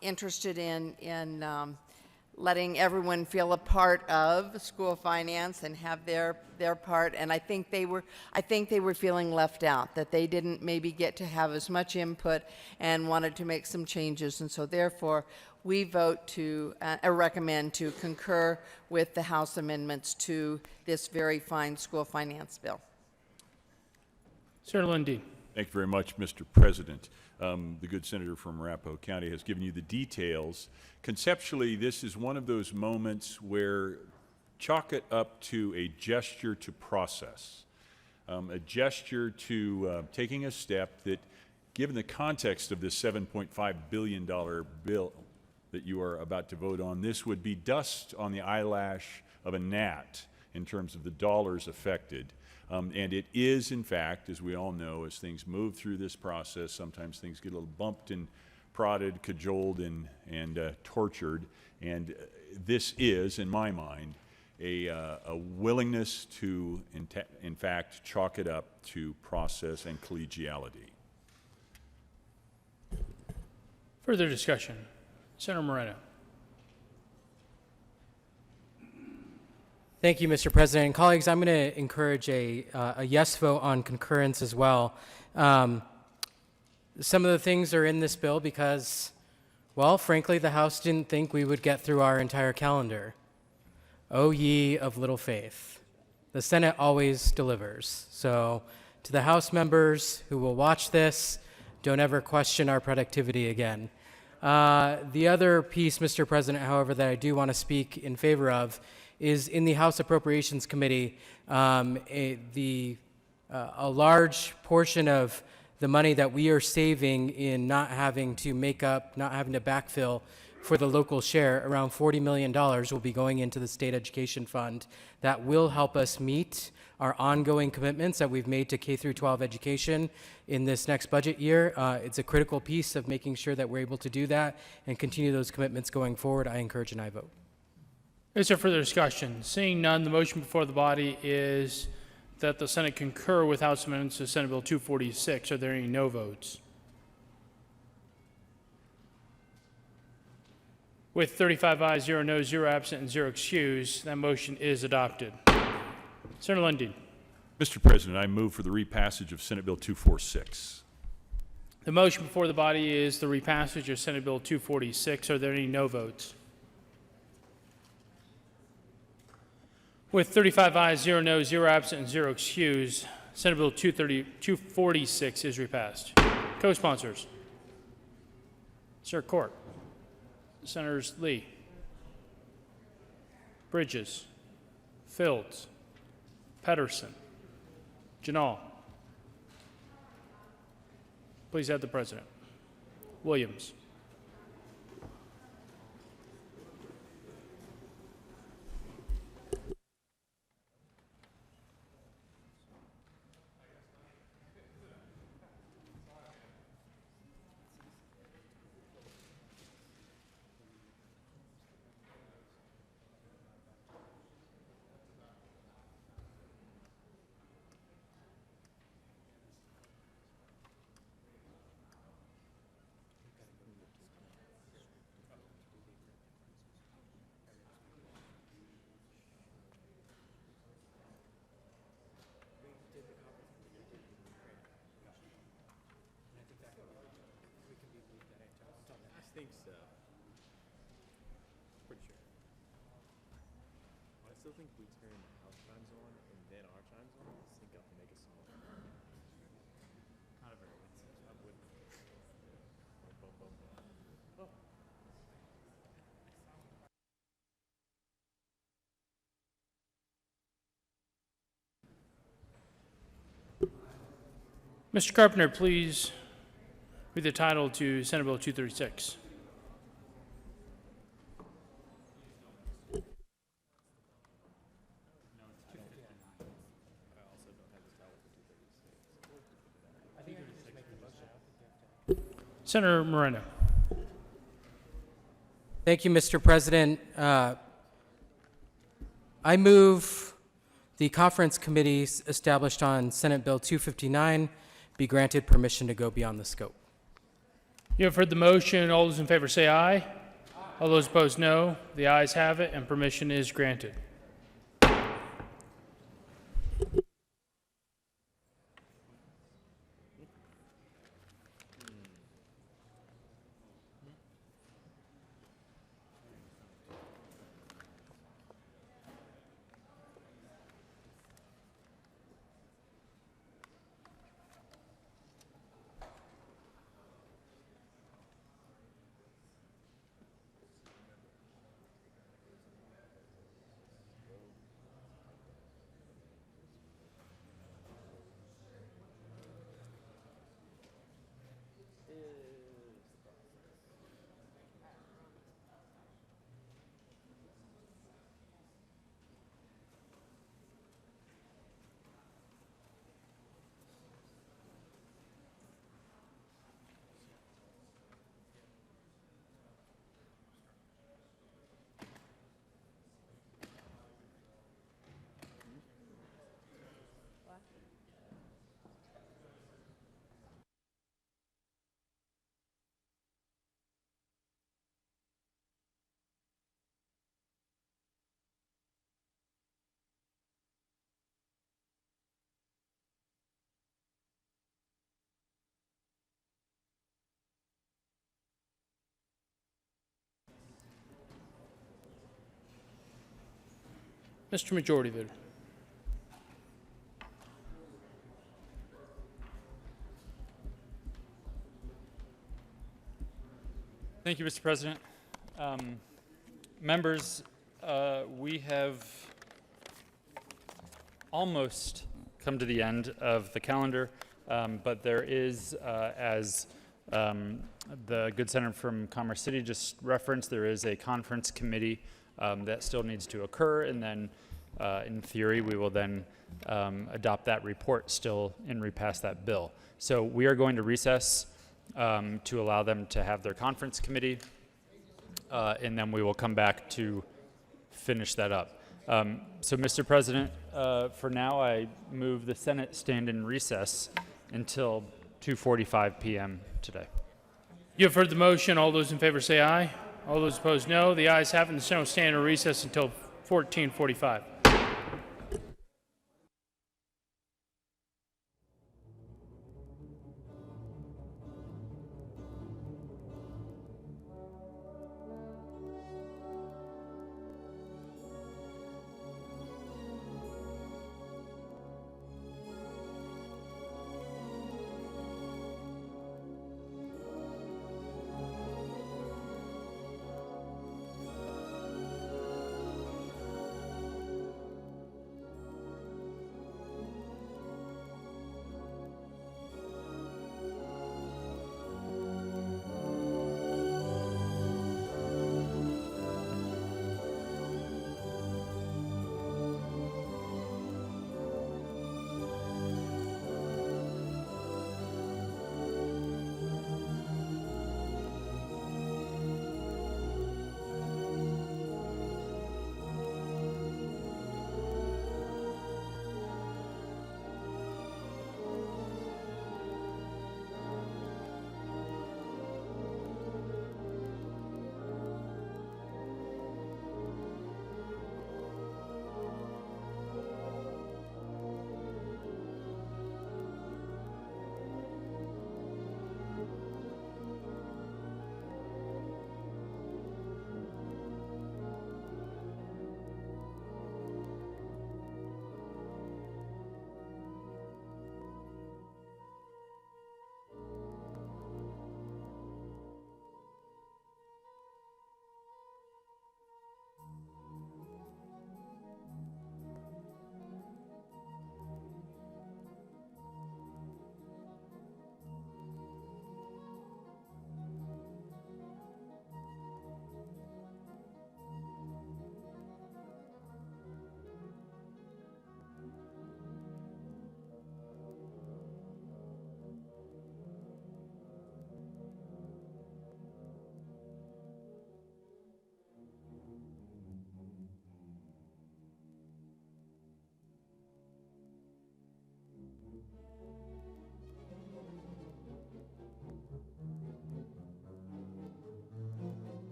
interested in letting everyone feel a part of school finance and have their part. And I think they were feeling left out, that they didn't maybe get to have as much input and wanted to make some changes. And so therefore, we vote to recommend to concur with the House amendments to this very fine school finance bill. Senator Lundin. Thank you very much, Mr. President. The good senator from Arapahoe County has given you the details. Conceptually, this is one of those moments where chalk it up to a gesture to process, a gesture to taking a step that, given the context of this $7.5 billion bill that you are about to vote on, this would be dust on the eyelash of a gnat in terms of the dollars affected. And it is, in fact, as we all know, as things move through this process, sometimes things get a little bumped and prodded, cajoled, and tortured. And this is, in my mind, a willingness to, in fact, chalk it up to process and collegiality. Further discussion. Senator Moreno. Thank you, Mr. President. And colleagues, I'm going to encourage a yes vote on concurrence as well. Some of the things are in this bill because, well, frankly, the House didn't think we would get through our entire calendar. O ye of little faith. The Senate always delivers. So to the House members who will watch this, don't ever question our productivity again. The other piece, Mr. President, however, that I do want to speak in favor of is in the House Appropriations Committee, a large portion of the money that we are saving in not having to make up, not having to backfill for the local share, around $40 million will be going into the State Education Fund. That will help us meet our ongoing commitments that we've made to K through 12 education in this next budget year. It's a critical piece of making sure that we're able to do that and continue those commitments going forward. I encourage an aye vote. Is there further discussion? Seeing none, the motion before the body is that the Senate concur with House amendments to Senate Bill 246. Are there any no votes? With 35 ayes, 0 noes, 0 absent, and 0 excused, that motion is adopted. Senator Lundin. Mr. President, I move for the repassage of Senate Bill 246. The motion before the body is the repassage of Senate Bill 246. Are there any no votes? With 35 ayes, 0 noes, 0 absent, and 0 excused, Senate Bill 246 is repassed. Co-sponsors. Sir Court. Senators Lee, Bridges, Fields, Pedersen, Janal. Please add the President. Williams. I think so. Pretty sure. I still think we turn the house chimes on and then our chimes on. I just think I can make it smaller. Not a very good sense. I wouldn't. Oh. Mr. Carpenter, please read the title to Senate Bill 236. Senator Moreno. Thank you, Mr. President. I move the conference committees established on Senate Bill 259 be granted permission to go beyond the scope. You have heard the motion. All those in favor say aye. All those opposed, no. The ayes have it, and permission is granted. Mr. Majority Leader. Thank you, Mr. President. Members, we have almost come to the end of the calendar, but there is, as the good senator from Commerce City just referenced, there is a conference committee that still needs to occur, and then in theory we will then adopt that report still and repass that bill. So we are going to recess to allow them to have their conference committee, and then we will come back to finish that up. So, Mr. President, for now, I move the Senate stand in recess until 2:45 p.m. today. You have heard the motion. All those in favor say aye. All those opposed, no. The ayes have it. The Senate will stand in recess until 14:45.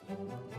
Thank you.